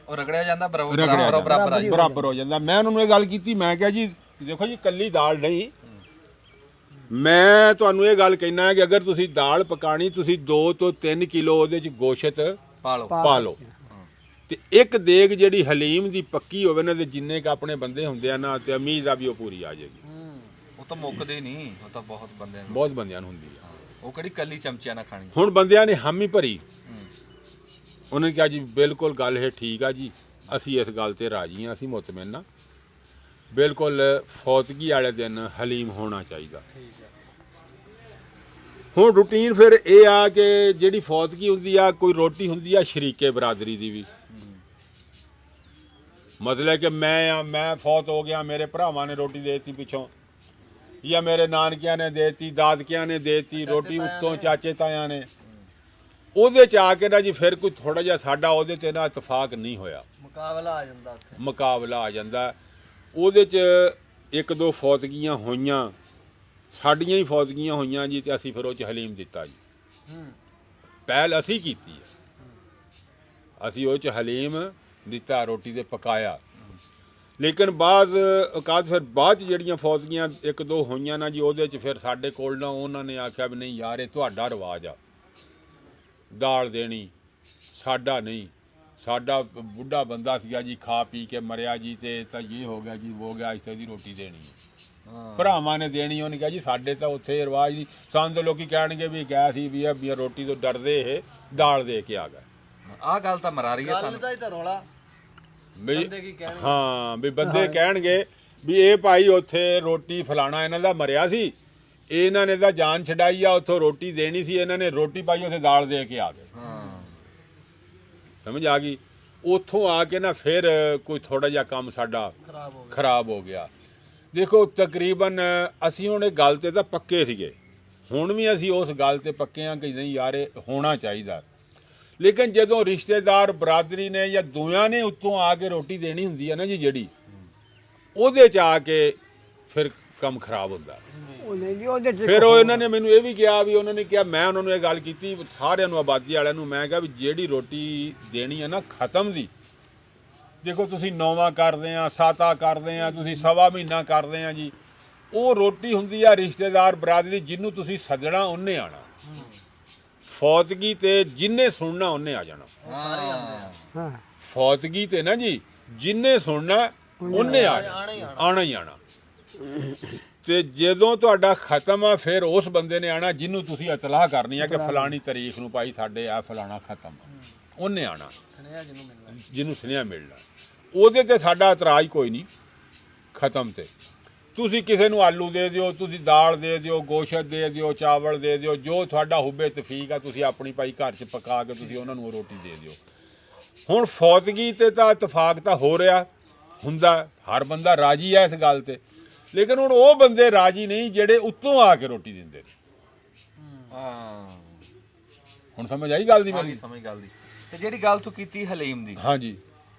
ਉਹ ਰਗੜਿਆ ਜਾਂਦਾ ਬਰਾਬਰ ਰਗੜਿਆ ਜਾਂਦਾ, ਬਰਾਬਰ ਆਈ। ਬਰਾਬਰ ਹੋ ਜਾਂਦਾ। ਮੈਂ ਉਹਨਾਂ ਨੂੰ ਇਹ ਗੱਲ ਕੀਤੀ, ਮੈਂ ਕਿਹਾ ਜੀ ਦੇਖੋ ਜੀ ਕੱਲੀ ਦਾਲ ਨਹੀਂ, ਮੈਂ ਤੁਹਾਨੂੰ ਇਹ ਗੱਲ ਕਹਿਣਾ ਹੈ ਕਿ ਅਗਰ ਤੁਸੀਂ ਦਾਲ ਪਕਾਣੀ, ਤੁਸੀਂ 2 ਤੋਂ 3 ਕਿਲੋ ਉਹਦੇ ਚ ਗੋਸ਼ਤ ਪਾ ਲਓ ਪਾ ਲਓ, ਤੇ ਇੱਕ ਦੇਗ ਜਿਹੜੀ ਹਲੀਮ ਦੀ ਪੱਕੀ ਹੋਵੇ ਨਾ, ਤੇ ਜਿੰਨੇ ਕ ਆਪਣੇ ਬੰਦੇ ਹੁੰਦੇ ਆ ਨਾ, ਤੇ ਉਮੀਦ ਆ ਵੀ ਉਹ ਪੂਰੀ ਆ ਜਾਏਗੀ। ਉਹ ਤਾਂ ਮੁੱਕਦੇ ਨਹੀਂ, ਉਹ ਤਾਂ ਬਹੁਤ ਬੰਦਿਆਂ ਨੂੰ, ਬਹੁਤ ਬੰਦਿਆਂ ਨੂੰ ਹੁੰਦੀ ਆ। ਉਹ ਕਿਹੜੀ ਕੱਲੀ ਚਮਚਿਆਂ ਨਾਲ ਖਾਣੀ। ਹੁਣ ਬੰਦਿਆਂ ਨੇ ਹਾਮੀ ਭਰੀ, ਉਹਨਾਂ ਨੇ ਕਿਹਾ ਜੀ ਬਿਲਕੁਲ ਗੱਲ ਇਹ ਠੀਕ ਆ ਜੀ, ਅਸੀਂ ਇਸ ਗੱਲ ਤੇ ਰਾਜੀ ਹਾਂ, ਅਸੀਂ ਮੁਤਮਿਨ ਹਾਂ, ਬਿਲਕੁਲ ਫੌਤਗੀ ਵਾਲੇ ਦਿਨ ਹਲੀਮ ਹੋਣਾ ਚਾਹੀਦਾ। ਹੁਣ ਰੂਟੀਨ ਫਿਰ ਇਹ ਆ ਕਿ ਜਿਹੜੀ ਫੌਤਗੀ ਹੁੰਦੀ ਆ, ਕੋਈ ਰੋਟੀ ਹੁੰਦੀ ਆ ਸ਼ਰੀਕੇ ਬਰਾਦਰੀ ਦੀ ਵੀ, ਮਤਲਬ ਕਿ ਮੈਂ ਫੌਤ ਹੋ ਗਿਆ, ਮੇਰੇ ਭਰਾਵਾਂ ਨੇ ਰੋਟੀ ਦੇ ਦਿੱਤੀ ਪਿੱਛੋਂ, ਜਾਂ ਮੇਰੇ ਨਾਨਕਿਆਂ ਨੇ ਦੇ ਦਿੱਤੀ, ਦਾਦਕਿਆਂ ਨੇ ਦੇ ਦਿੱਤੀ ਰੋਟੀ, ਉੱਤੋਂ ਚਾਚੇ ਤਾਇਆਂ ਨੇ, ਉਹਦੇ ਚ ਆ ਕੇ ਨਾ ਜੀ ਫਿਰ ਕੋਈ ਥੋੜਾ ਜਿਹਾ ਸਾਡਾ ਉਹਦੇ ਤੇ ਨਾ ਇਤਫਾਕ ਨਹੀਂ ਹੋਇਆ, ਮੁਕਾਬਲਾ ਆ ਜਾਂਦਾ ਉੱਥੇ, ਮੁਕਾਬਲਾ ਆ ਜਾਂਦਾ। ਉਹਦੇ ਚ 1-2 ਫੌਤਗੀਆਂ ਹੋਈਆਂ, ਸਾਡੀਆਂ ਹੀ ਫੌਤਗੀਆਂ ਹੋਈਆਂ ਜੀ, ਤੇ ਅਸੀਂ ਫਿਰ ਉਹ ਚ ਹਲੀਮ ਦਿੱਤਾ ਜੀ। ਪਹਿਲ ਅਸੀਂ ਕੀਤੀ ਹੈ, ਅਸੀਂ ਉਹ ਚ ਹਲੀਮ ਦਿੱਤਾ, ਰੋਟੀ ਤੇ ਪਕਾਇਆ। ਲੇਕਿਨ ਬਾਅਦ ਫਿਰ ਬਾਅਦ 'ਚ ਜਿਹੜੀਆਂ ਫੌਤਗੀਆਂ 1-2 ਹੋਈਆਂ ਨਾ ਜੀ, ਉਹਦੇ ਚ ਫਿਰ ਸਾਡੇ ਕੋਲ ਨਾ ਉਹਨਾਂ ਨੇ ਆਖਿਆ ਵੀ ਨਹੀਂ ਯਾਰ, ਇਹ ਤੁਹਾਡਾ ਰਿਵਾਜ ਆ ਦਾਲ ਦੇਣੀ, ਸਾਡਾ ਨਹੀਂ, ਸਾਡਾ ਬੁੱਢਾ ਬੰਦਾ ਸੀਗਾ ਜੀ, ਖਾ ਪੀ ਕੇ ਮਰਿਆ ਜੀ, ਤੇ ਤਾਂ ਇਹ ਹੋ ਗਿਆ ਜੀ, ਉਹ ਹੋ ਗਿਆ, ਇਸ ਤਰ੍ਹਾਂ ਦੀ ਰੋਟੀ ਦੇਣੀ ਹੈ, ਭਰਾਵਾਂ ਨੇ ਦੇਣੀ। ਉਹਨੇ ਕਿਹਾ ਜੀ ਸਾਡੇ ਤਾਂ ਉੱਥੇ ਰਿਵਾਜ ਨਹੀਂ, ਸਾਨੂੰ ਤਾਂ ਲੋਕੀ ਕਹਿਣਗੇ ਵੀ ਗਿਆ ਸੀ ਵੀ ਇਹ ਰੋਟੀ ਤੋਂ ਡਰਦੇ ਇਹ ਦਾਲ ਦੇ ਕੇ ਆ ਗਏ। ਆਹ ਗੱਲ ਤਾਂ ਮਰਾਰੀ ਹੈ ਸਾਨੂੰ। ਦਾ ਹੀ ਤਾਂ ਰੌਲਾ ਵੀ ਹਾਂ, ਵੀ ਬੰਦੇ ਕਹਿਣਗੇ ਵੀ ਇਹ ਭਾਈ ਉੱਥੇ ਰੋਟੀ ਫਲਾਣਾ ਇਹਨਾਂ ਦਾ ਮਰਿਆ ਸੀ, ਇਹਨਾਂ ਨੇ ਤਾਂ ਜਾਨ ਛਡਾਈ ਆ, ਉੱਥੋਂ ਰੋਟੀ ਦੇਣੀ ਸੀ, ਇਹਨਾਂ ਨੇ ਰੋਟੀ ਪਾਈ, ਉੱਥੇ ਦਾਲ ਦੇ ਕੇ ਆ ਗਏ। ਸਮਝ ਆ ਗਈ। ਉੱਥੋਂ ਆ ਕੇ ਨਾ ਫਿਰ ਕੋਈ ਥੋੜਾ ਜਿਹਾ ਕੰਮ ਸਾਡਾ ਖਰਾਬ ਹੋ ਗਿਆ। ਦੇਖੋ ਤਕਰੀਬਨ ਅਸੀਂ ਹੁਣ ਇਹ ਗੱਲ ਤੇ ਤਾਂ ਪੱਕੇ ਸੀਗੇ, ਹੁਣ ਵੀ ਅਸੀਂ ਉਸ ਗੱਲ ਤੇ ਪੱਕੇ ਹਾਂ ਕਿ ਨਹੀਂ ਯਾਰ ਇਹ ਹੋਣਾ ਚਾਹੀਦਾ। ਲੇਕਿਨ ਜਦੋਂ ਰਿਸ਼ਤੇਦਾਰ ਬਰਾਦਰੀ ਨੇ ਜਾਂ ਦੁਨੀਆਂ ਨੇ ਉੱਤੋਂ ਆ ਕੇ ਰੋਟੀ ਦੇਣੀ ਹੁੰਦੀ ਹੈ ਨਾ ਜੀ, ਜਿਹੜੀ ਉਹਦੇ 'ਚ ਆ ਕੇ ਫਿਰ ਕੰਮ ਖਰਾਬ ਹੁੰਦਾ। ਫਿਰ ਉਹ ਇਹਨਾਂ ਨੇ ਮੈਨੂੰ ਇਹ ਵੀ ਕਿਹਾ ਵੀ, ਉਹਨਾਂ ਨੇ ਕਿਹਾ, ਮੈਂ ਉਹਨਾਂ ਨੂੰ ਇਹ ਗੱਲ ਕੀਤੀ ਸਾਰਿਆਂ ਨੂੰ, ਆਬਾਦੀ ਵਾਲਿਆਂ ਨੂੰ, ਮੈਂ ਕਿਹਾ ਵੀ ਜਿਹੜੀ ਰੋਟੀ ਦੇਣੀ ਹੈ ਨਾ ਖਤਮ ਦੀ, ਦੇਖੋ ਤੁਸੀਂ 9ਵਾਂ ਕਰਦੇ ਆ, 7ਵਾਂ ਕਰਦੇ ਆ, ਤੁਸੀਂ 1.25 ਮਹੀਨਾ ਕਰਦੇ ਆ ਜੀ, ਉਹ ਰੋਟੀ ਹੁੰਦੀ ਆ ਰਿਸ਼ਤੇਦਾਰ ਬਰਾਦਰੀ, ਜਿਹਨੂੰ ਤੁਸੀਂ ਸੱਜਣਾ ਉਹਨੇ ਆਣਾ, ਫੌਤਗੀ ਤੇ ਜਿੰਨੇ ਸੁਣਨਾ ਉਹਨੇ ਆ ਜਾਣਾ। ਫੌਤਗੀ ਤੇ ਨਾ ਜੀ ਜਿੰਨੇ ਸੁਣਨਾ ਉਹਨੇ ਆਣਾ ਹੀ ਆਣਾ। ਤੇ ਜਦੋਂ ਤੁਹਾਡਾ ਖਤਮ ਆ, ਫਿਰ ਉਸ ਬੰਦੇ ਨੇ ਆਣਾ ਜਿਹਨੂੰ ਤੁਸੀਂ ਇਤਲਾਹ ਕਰਨੀ ਆ ਕਿ ਫਲਾਣੀ ਤਾਰੀਖ ਨੂੰ ਭਾਈ ਸਾਡੇ ਆ ਫਲਾਣਾ ਖਤਮ, ਉਹਨੇ ਆਣਾ, ਜਿਹਨੂੰ ਸੁਨੇਹਾ ਮਿਲਣਾ। ਉਹਦੇ ਤੇ ਸਾਡਾ ਇਤਰਾਜ਼ ਕੋਈ ਨਹੀਂ, ਖਤਮ ਤੇ ਤੁਸੀਂ ਕਿਸੇ ਨੂੰ ਆਲੂ ਦੇ ਦਿਓ, ਤੁਸੀਂ ਦਾਲ ਦੇ ਦਿਓ, ਗੋਸ਼ਤ ਦੇ ਦਿਓ, ਚਾਵਲ ਦੇ ਦਿਓ, ਜੋ ਤੁਹਾਡਾ ਹੁਬੇ ਤਫੀਕ ਆ, ਤੁਸੀਂ ਆਪਣੀ ਭਾਈ ਘਰ 'ਚ ਪਕਾ ਕੇ ਤੁਸੀਂ ਉਹਨਾਂ ਨੂੰ ਉਹ ਰੋਟੀ ਦੇ ਦਿਓ। ਹੁਣ ਫੌਤਗੀ ਤੇ ਤਾਂ ਇਤਫਾਕ ਤਾਂ ਹੋ ਰਿਹਾ ਹੁੰਦਾ, ਹਰ ਬੰਦਾ ਰਾਜੀ ਹੈ ਇਸ ਗੱਲ ਤੇ, ਲੇਕਿਨ ਹੁਣ ਉਹ ਬੰਦੇ ਰਾਜੀ ਨਹੀਂ ਜਿਹੜੇ ਉੱਤੋਂ ਆ ਕੇ ਰੋਟੀ ਦਿੰਦੇ ਨੇ। ਹੁਣ ਸਮਝ ਆਈ ਗੱਲ ਦੀ ਮੇਰੀ? ਸਮਝ ਗੱਲ ਦੀ। ਤੇ ਜਿਹੜੀ ਗੱਲ ਤੂੰ ਕੀਤੀ ਹਲੀਮ ਦੀ, ਹਾਂਜੀ,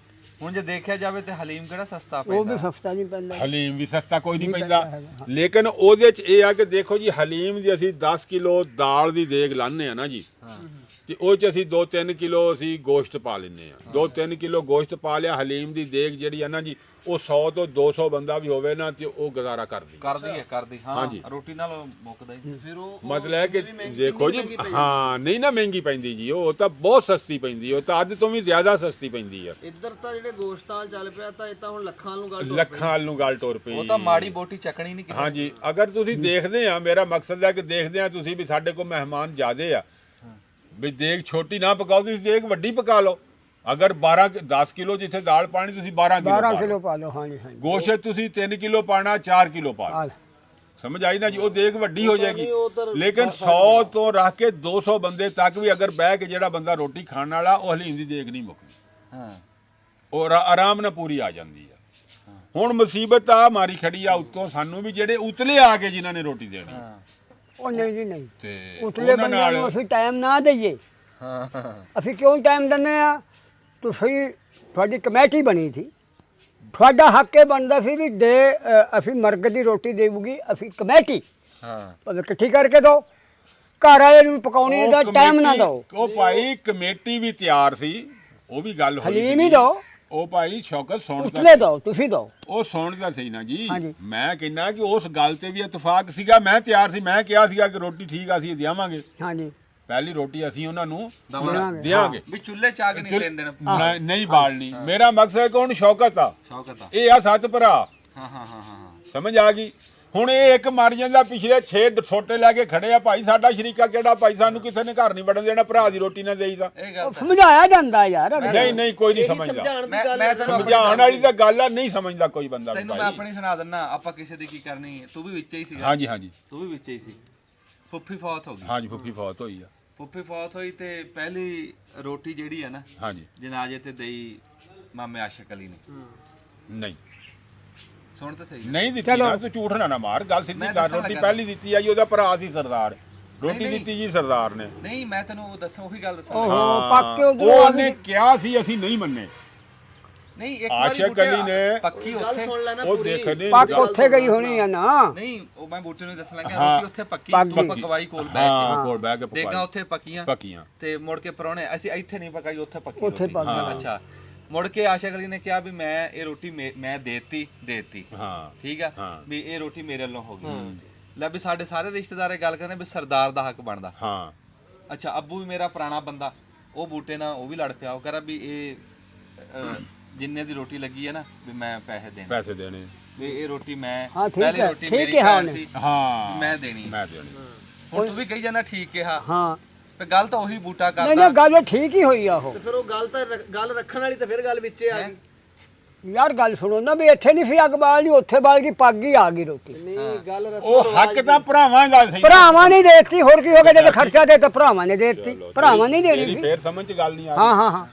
ਹੁਣ ਜੇ ਦੇਖਿਆ ਜਾਵੇ ਤੇ ਹਲੀਮ ਕਿਹੜਾ ਸਸਤਾ ਉਹ ਵੀ ਪੈਂਦਾ? ਸਸਤਾ ਨਹੀਂ ਪੈਂਦਾ, ਹਲੀਮ ਵੀ ਸਸਤਾ ਕੋਈ ਨਹੀਂ ਪੈਂਦਾ। ਲੇਕਿਨ ਉਹਦੇ 'ਚ ਇਹ ਆ ਕਿ ਦੇਖੋ ਜੀ, ਹਲੀਮ ਦੀ ਅਸੀਂ 10 ਕਿਲੋ ਦਾਲ ਦੀ ਦੇਗ ਲਾਉਂਦੇ ਆ ਨਾ ਜੀ, ਤੇ ਉਹ 'ਚ ਅਸੀਂ 2-3 ਕਿਲੋ ਅਸੀਂ ਗੋਸ਼ਤ ਪਾ ਲੈਂਦੇ ਆ। 2-3 ਕਿਲੋ ਗੋਸ਼ਤ ਪਾ ਲਿਆ, ਹਲੀਮ ਦੀ ਦੇਗ ਜਿਹੜੀ ਆ ਨਾ ਜੀ, ਉਹ 100 ਤੋਂ 200 ਬੰਦਾ ਵੀ ਹੋਵੇ ਨਾ, ਤੇ ਉਹ ਗੁਜ਼ਾਰਾ ਕਰਦੀ ਹਾਂ, ਰੋਟੀ ਨਾਲ ਮੁੱਕਦਾ ਹੀ। ਫਿਰ ਉਹ ਮਤਲਬ ਹੈ ਕਿ ਦੇਖੋ ਜੀ, ਹਾਂ ਨਹੀਂ ਨਾ ਮਹਿੰਗੀ ਪੈਂਦੀ ਜੀ, ਉਹ ਤਾਂ ਬਹੁਤ ਸਸਤੀ ਪੈਂਦੀ, ਉਹ ਤਾਂ ਅੱਜ ਤੋਂ ਵੀ ਜ਼ਿਆਦਾ ਸਸਤੀ ਪੈਂਦੀ ਆ। ਇੱਧਰ ਤਾਂ ਜਿਹੜੇ ਗੋਸ਼ਤਾਂ ਚੱਲ ਪਿਆ, ਤਾਂ ਇਹ ਤਾਂ ਹੁਣ ਲੱਖਾਂ ਨੂੰ ਗੱਲ ਟੁਰ ਪਈ। ਉਹ ਤਾਂ ਮਾੜੀ ਬੋਟੀ ਚੱਕਣੀ ਨਹੀਂ ਕਿਤੇ। ਹਾਂਜੀ, ਅਗਰ ਤੁਸੀਂ ਦੇਖਦੇ ਆ, ਮੇਰਾ ਮਕਸਦ ਹੈ ਕਿ ਦੇਖਦੇ ਆ ਤੁਸੀਂ ਵੀ ਸਾਡੇ ਕੋਲ ਮਹਿਮਾਨ ਜ਼ਿਆਦੇ ਆ, ਵੀ ਦੇਗ ਛੋਟੀ ਨਾ ਪਕਾਓ, ਤੁਸੀਂ ਦੇਗ ਵੱਡੀ ਪਕਾ ਲਓ। ਅਗਰ 10 ਕਿਲੋ ਜਿੱਥੇ ਦਾਲ ਪਾਣੀ, ਤੁਸੀਂ 12 ਕਿਲੋ ਪਾ ਲਓ। ਹਾਂਜੀ ਹਾਂਜੀ, ਗੋਸ਼ਤ ਤੁਸੀਂ 3 ਕਿਲੋ ਪਾਣਾ, 4 ਕਿਲੋ ਪਾ ਲਓ। ਸਮਝ ਆਈ ਨਾ ਜੀ? ਉਹ ਦੇਗ ਵੱਡੀ ਹੋ ਜਾਏਗੀ। ਲੇਕਿਨ 100 ਤੋਂ ਰੱਖ ਕੇ 200 ਬੰਦੇ ਤੱਕ ਵੀ ਅਗਰ ਬਹਿ ਕੇ ਜਿਹੜਾ ਬੰਦਾ ਰੋਟੀ ਖਾਣ ਵਾਲਾ, ਉਹ ਹਲੀਮ ਦੀ ਦੇਗ ਨਹੀਂ ਮੁੱਕਦੀ, ਉਹ ਆਰਾਮ ਨਾਲ ਪੂਰੀ ਆ ਜਾਂਦੀ ਆ। ਹੁਣ ਮੁਸੀਬਤ ਆ ਮਾਰੀ ਖੜੀ ਆ ਉੱਤੋਂ ਸਾਨੂੰ ਵੀ, ਜਿਹੜੇ ਉਤਲੇ ਆ ਕੇ ਜਿਨ੍ਹਾਂ ਨੇ ਰੋਟੀ ਦੇਣੀ। ਉਹ ਨਹੀਂ ਜੀ ਨਹੀਂ, ਤੇ ਉਤਲੇ ਬੰਦਿਆਂ ਨੂੰ ਅਸੀਂ ਟਾਈਮ ਨਾ ਦਈਏ। ਅਸੀਂ ਕਿਉਂ ਟਾਈਮ ਦਿੰਦੇ ਆ? ਤੁਸੀਂ ਤੁਹਾਡੀ ਕਮੇਟੀ ਬਣੀ ਸੀ, ਤੁਹਾਡਾ ਹੱਕ ਇਹ ਬਣਦਾ ਸੀ ਵੀ ਅਸੀਂ ਮਰਗ ਦੀ ਰੋਟੀ ਦੇਵੂਗੀ ਅਸੀਂ ਕਮੇਟੀ ਹਾਂ ਭਾਵੇਂ ਇਕੱਠੀ ਕਰਕੇ ਦਿਓ, ਘਰ ਵਾਲੇ ਨੂੰ ਪਕਾਉਣੀ ਦਾ ਟਾਈਮ ਨਾ ਦਿਓ, ਉਹ ਭਾਈ ਕਮੇਟੀ ਵੀ ਤਿਆਰ ਸੀ, ਉਹ ਵੀ ਗੱਲ ਹੋਈ ਹਲੀਮ ਹੀ ਸੀਗੀ। ਦਿਓ, ਉਹ ਭਾਈ ਸ਼ੌਕਤ ਸੁਣਦਾ ਉਤਲੇ ਦਿਓ, ਤੁਸੀਂ ਦਿਓ। ਉਹ ਸੁਣਦਾ ਸਹੀ ਨਾ ਜੀ। ਹਾਂਜੀ। ਮੈਂ ਕਹਿੰਦਾ ਕਿ ਉਸ ਗੱਲ ਤੇ ਵੀ ਇਤਫਾਕ ਸੀਗਾ, ਮੈਂ ਤਿਆਰ ਸੀ, ਮੈਂ ਕਿਹਾ ਸੀਗਾ ਕਿ ਰੋਟੀ ਠੀਕ ਆ ਅਸੀਂ ਦੇਵਾਂਗੇ, ਹਾਂਜੀ ਪਹਿਲੀ ਰੋਟੀ ਅਸੀਂ ਉਹਨਾਂ ਨੂੰ ਦੇਵਾਂਗੇ। ਦੇਵਾਂਗੇ, ਵੀ ਚੁੱਲ੍ਹੇ ਚਾਗ ਨਹੀਂ ਲੈਣ ਦੇਣਾ ਨਹੀਂ ਬਾਲਣੀ। ਮੇਰਾ ਮਕਸਦ ਕੌਣ? ਸ਼ੌਕਤ ਆ, ਸ਼ੌਕਤ ਆ ਇਹ ਆ ਸੱਤ ਭਰਾ। ਹਾਂ ਹਾਂ ਹਾਂ ਹਾਂ ਸਮਝ ਆ ਗਈ। ਹੁਣ ਇਹ ਇੱਕ ਮਰ ਜਾਂਦਾ, ਪਿਛਲੇ 6 ਛੋਟੇ ਲੈ ਕੇ ਖੜੇ ਆ, ਭਾਈ ਸਾਡਾ ਸ਼ਰੀਕਾ ਕਿਹੜਾ? ਭਾਈ ਸਾਨੂੰ ਕਿਸੇ ਨੇ ਘਰ ਨਹੀਂ ਵੜਨ ਦੇਣਾ, ਭਰਾ ਦੀ ਰੋਟੀ ਨਾ ਦੇਈ ਤਾਂ। ਇਹ ਗੱਲ ਤਾਂ ਸਮਝਾਇਆ ਜਾਂਦਾ ਯਾਰ। ਨਹੀਂ ਨਹੀਂ ਕੋਈ ਨਹੀਂ ਸਮਝਦਾ, ਸਮਝਾਉਣ ਦੀ ਮੈਂ ਗੱਲ ਤੈਨੂੰ ਸਮਝਾਉਣ ਵਾਲੀ ਤਾਂ ਗੱਲ ਆ, ਨਹੀਂ ਸਮਝਦਾ ਕੋਈ ਬੰਦਾ ਵੀ ਤੈਨੂੰ ਮੈਂ ਭਾਈ। ਆਪਣੀ ਸੁਣਾ ਦਿੰਨਾ, ਆਪਾਂ ਕਿਸੇ ਦੀ ਕੀ ਕਰਨੀ, ਤੂੰ ਵੀ ਵਿੱਚ ਹੀ ਸੀਗਾ। ਹਾਂਜੀ ਹਾਂਜੀ ਤੂੰ ਵੀ ਵਿੱਚ ਹੀ ਸੀ। ਫੁੱਫੀ ਫੌਤ ਹੋ ਗਈ। ਹਾਂਜੀ ਫੁੱਫੀ ਫੌਤ ਹੋਈ ਆ। ਫੁੱਫੀ ਫੌਤ ਹੋਈ ਤੇ ਪਹਿਲੀ ਰੋਟੀ ਜਿਹੜੀ ਹੈ ਨਾ ਹਾਂਜੀ ਜਨਾਜ਼ੇ ਤੇ ਦੇਈ ਮਾਮੇ ਆਸ਼ਕ ਅਲੀ ਨੇ। ਨਹੀਂ ਸੁਣ ਤਾਂ ਸਹੀ। ਨਹੀਂ ਦਿੱਤੀ ਨਾ, ਤੂੰ ਝੂਠ ਨਾ ਮਾਰ, ਗੱਲ ਸਿੱਧੀ ਮੈਂ ਕਰ। ਦੱਸਣ ਰੋਟੀ ਲੱਗਾ। ਪਹਿਲੀ ਦਿੱਤੀ ਆ ਜੀ, ਉਹਦਾ ਭਰਾ ਸੀ ਸਰਦਾਰ, ਰੋਟੀ ਨਹੀਂ। ਦਿੱਤੀ ਜੀ ਸਰਦਾਰ ਨੇ। ਨਹੀਂ ਮੈਂ ਤੈਨੂੰ ਉਹ ਦੱਸਾਂ, ਉਹੀ ਗੱਲ ਦੱਸਾਂ। ਓਹੋ ਪੱਕ ਕੇ ਉਧਰੋਂ ਉਹਨੇ ਕਿਹਾ ਸੀ ਅਸੀਂ ਨਹੀਂ ਮੰਨੇ। ਨਹੀਂ ਇੱਕ ਵਾਰੀ ਆਸ਼ਕ ਬੂਟੇ ਅਲੀ ਨੇ- ਪੱਕੀ ਗੱਲ ਉੱਥੇ ਸੁਣ ਲੈਣਾ ਉਹ ਪੂਰੀ। ਦੇਖਦੇ ਪੱਕ ਉੱਥੇ ਗਈ ਹੋਣੀ ਆ ਨਾ। ਨਹੀਂ ਉਹ ਮੈਂ ਬੂਟੇ ਨੂੰ ਦੱਸਣ ਲੱਗਾ, ਹਾਂ। ਰੋਟੀ ਉੱਥੇ ਪੱਕੀ, ਪੱਕ ਤੂੰ ਗਈ। ਪਕਵਾਈ ਕੋਲ ਬੈਠ ਹਾਂ ਕੇ ਕੋਲ ਬਹਿ ਕੇ ਦੇਗਾ ਪਕਾਈ ਉੱਥੇ ਪੱਕੀਆਂ ਪੱਕੀਆਂ। ਤੇ ਮੁੜ ਕੇ ਪਰੌਣੇ ਅਸੀਂ ਇੱਥੇ ਨਹੀਂ ਪਕਾਈ, ਉੱਥੇ ਪੱਕੀ ਉੱਥੇ ਰੋਟੀ। ਪੱਕ ਗਈ। ਅੱਛਾ ਮੁੜ ਕੇ ਆਸ਼ਕ ਅਲੀ ਨੇ ਕਿਹਾ ਵੀ ਮੈਂ ਇਹ ਰੋਟੀ ਮੈਂ ਦੇਤੀ ਹਾਂ ਠੀਕ ਆ ਹਾਂ। ਵੀ ਇਹ ਰੋਟੀ ਮੇਰੇ ਵੱਲੋਂ ਹੋ ਗਈ। ਲੈ ਵੀ ਸਾਡੇ ਸਾਰੇ ਰਿਸ਼ਤੇਦਾਰ ਇਹ ਗੱਲ ਕਰਦੇ ਵੀ ਸਰਦਾਰ ਦਾ ਹੱਕ ਬਣਦਾ। ਹਾਂ ਅੱਛਾ ਅੱਬੂ ਵੀ ਮੇਰਾ ਪੁਰਾਣਾ ਬੰਦਾ, ਉਹ ਬੂਟੇ ਨਾਲ ਉਹ ਵੀ ਲੜ ਪਿਆ, ਉਹ ਕਹਿੰਦਾ ਵੀ ਇਹ ਜਿੰਨੇ ਦੀ ਰੋਟੀ ਲੱਗੀ ਹੈ ਨਾ ਵੀ ਮੈਂ ਪੈਸੇ ਦੇਣੇ, ਪੈਸੇ ਦੇਣੇ। ਵੀ ਇਹ ਰੋਟੀ ਮੈਂ ਹਾਂ, ਠੀਕ ਪਹਿਲੀ ਹੈ, ਰੋਟੀ ਠੀਕ ਮੇਰੀ ਕਿਹਾ ਭੈਣ ਉਹਨੇ। ਸੀ, ਹਾਂ ਮੈਂ ਦੇਣੀ। ਮੈਂ ਦੇਣੀ। ਹੁਣ ਤੂੰ ਵੀ ਕਹੀ ਜਾਂਦਾ ਠੀਕ ਕਿਹਾ, ਹਾਂ ਤੇ ਗੱਲ ਤਾਂ ਉਹੀ ਬੂਟਾ ਨਹੀਂ ਨਹੀਂ ਕਰਦਾ। ਗੱਲ ਠੀਕ ਹੀ ਹੋਈ ਆ ਉਹ। ਤੇ ਫਿਰ ਉਹ ਗੱਲ ਤਾਂ ਗੱਲ ਰੱਖਣ ਵਾਲੀ ਤਾਂ ਫਿਰ ਗੱਲ ਵਿੱਚੇ ਆ ਗਈ। ਯਾਰ ਗੱਲ ਸੁਣੋ ਨਾ ਵੀ ਇੱਥੇ ਨਹੀਂ ਸੀ ਅੱਗ ਬਾਲਣੀ, ਉੱਥੇ ਬਾਲ ਗਈ, ਪੱਗ ਹੀ ਆ ਗਈ ਰੋਟੀ। ਨਹੀਂ ਗੱਲ ਰਸਮ ਉਹ ਹੱਕ ਤਾਂ ਭਰਾਵਾਂ ਦਾ ਸਹੀ। ਭਰਾਵਾਂ ਨੇ ਦੇਤੀ, ਹੋਰ ਕੀ ਹੋ ਗਿਆ? ਜਦੋਂ ਖਰਚਾ ਦੇ ਤਾਂ ਭਰਾਵਾਂ ਨੇ ਦੇਤੀ, ਭਰਾਵਾਂ ਨਹੀਂ ਦੇਣੀ ਤੇਰੀ ਸੀ। ਫੇਰ ਸਮਝ ਚ ਗੱਲ ਨਹੀਂ ਆ ਹਾਂ ਹਾਂ ਹਾਂ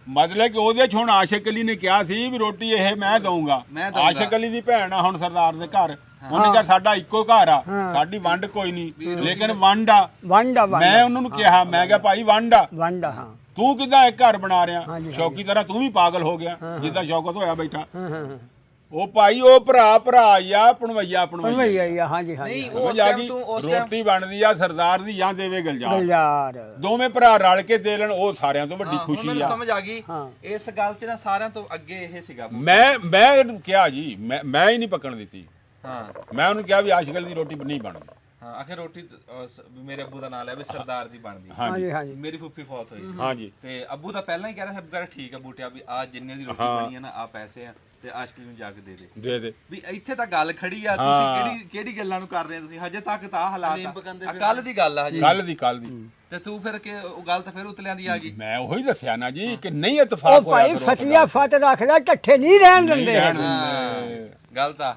ਮਤਲਬ ਕਿ ਉਹਦੇ ਚ ਹੁਣ ਆਸ਼ਕ ਅਲੀ ਨੇ ਕਿਹਾ ਸੀ ਵੀ ਰੋਟੀ ਇਹ ਮੈਂ ਦਊਂਗਾ। ਮੈਂ ਦਊਂਗਾ। ਆਸ਼ਕ ਅਲੀ ਦੀ ਭੈਣ ਆ ਹੁਣ ਸਰਦਾਰ ਦੇ ਘਰ, ਉਹਨੇ ਕਿਹਾ ਸਾਡਾ ਇੱਕੋ ਘਰ ਆ, ਸਾਡੀ ਵੰਡ ਕੋਈ ਨਹੀਂ, ਲੇਕਿਨ ਵੰਡ ਆ। ਵੰਡਾ ਮੈਂ ਉਹਨਾਂ ਨੂੰ ਕਿਹਾ, ਮੈਂ ਕਿਹਾ ਭਾਈ ਵੰਡ ਆ, ਵੰਡਾ ਹਾਂ ਤੂੰ ਕਿੱਦਾਂ ਇੱਕ ਘਰ ਬਣਾ ਰਿਹਾ? ਹਾਂਜੀ, ਸ਼ੌਕੀ ਤਰ੍ਹਾਂ ਤੂੰ ਵੀ ਪਾਗਲ ਹੋ ਗਿਆ ਜਿੱਦਾਂ ਸ਼ੌਕਤ ਹੋਇਆ ਬੈਠਾ। ਹਾਂ ਹਾਂ ਉਹ ਭਾਈ ਉਹ ਭਰਾ ਆ, ਪਣਵਈਆ ਭਈ ਆਈ ਆ। ਹਾਂਜੀ ਹਾਂਜੀ ਨਹੀਂ ਉਸ ਸਮਝ ਆ ਟਾਈਮ ਗਈ। ਤੂੰ ਉਸ ਟਾਈਮ ਰੋਟੀ ਬਣਦੀ ਆ ਸਰਦਾਰ ਦੀ ਜਾਂ ਦੇਵੇ ਗਲਜਾਰ, ਯਾਰ ਦੋਵੇਂ ਭਰਾ ਰਲ ਕੇ ਦੇ ਲੈਣ, ਉਹ ਸਾਰਿਆਂ ਤੋਂ ਵੱਡੀ ਹੁਣ ਖੁਸ਼ੀ ਮੈਨੂੰ ਆ। ਸਮਝ ਆ ਗਈ। ਹਾਂ। ਇਸ ਗੱਲ 'ਚ ਨਾ ਸਾਰਿਆਂ ਤੋਂ ਅੱਗੇ ਇਹ ਸੀਗਾ। ਮੈਂ ਇਹਨੂੰ ਕਿਹਾ ਜੀ, ਮੈਂ ਹੀ ਨਹੀਂ ਪੱਕਣ ਦਿੱਤੀ। ਹਾਂ ਮੈਂ ਉਹਨੂੰ ਕਿਹਾ ਵੀ ਆਸ਼ਗਲ ਦੀ ਰੋਟੀ ਨਹੀਂ ਬਣਦੀ। ਹਾਂ ਆਖਿਰ ਰੋਟੀ ਵੀ ਮੇਰੇ ਅੱਬੂ ਦਾ ਨਾਂ ਲਿਆ ਵੀ ਸਰਦਾਰ ਦੀ ਬਣਦੀ। ਹਾਂਜੀ ਹਾਂਜੀ ਮੇਰੀ ਫੁੱਫੀ ਫੌਤ ਹੋਈ ਹਾਂਜੀ ਤੇ ਅੱਬੂ ਤਾਂ ਪਹਿਲਾਂ ਹੀ ਕਹਿ ਰਿਹਾ ਸੀ ਕਰ ਠੀਕ ਆ ਬੂਟਿਆ ਵੀ ਆ ਜਿੰਨੇ ਦੀ ਰੋਟੀ ਬਣੀ ਆ ਨਾ ਆ ਪੈਸੇ ਆ ਤੇ ਆਸ਼ਕੀ ਨੂੰ ਜਾ ਕੇ ਦੇ ਦੇ ਵੀ ਇੱਥੇ ਤਾਂ ਗੱਲ ਖੜੀ ਆ। ਤੁਸੀਂ ਕਿਹੜੀ ਗੱਲਾਂ ਨੂੰ ਕਰ ਰਹੇ ਹੋ? ਤੁਸੀਂ ਹਜੇ ਤੱਕ ਤਾਂ ਆਹ ਹਾਲਾਤ ਆ, ਕੱਲ ਦੀ ਗੱਲ ਆ ਹਜੇ। ਕੱਲ ਦੀ ਤੇ ਤੂੰ ਫਿਰ ਕਿ ਉਹ ਗੱਲ ਤਾਂ ਫਿਰ ਉਤਲਿਆਂ ਦੀ ਆ ਗਈ। ਮੈਂ ਉਹੀ ਦੱਸਿਆ ਨਾ ਜੀ ਕਿ ਨਹੀਂ ਉਹ ਇਤਫਾਕ ਹੋਇਆ ਭਾਈ ਫਤਿਆ ਫਤ ਰੱਖਦਾ, ਇਕੱਠੇ ਨਹੀਂ ਰਹਿਣ ਦਿੰਦੇ। ਗੱਲ ਤਾਂ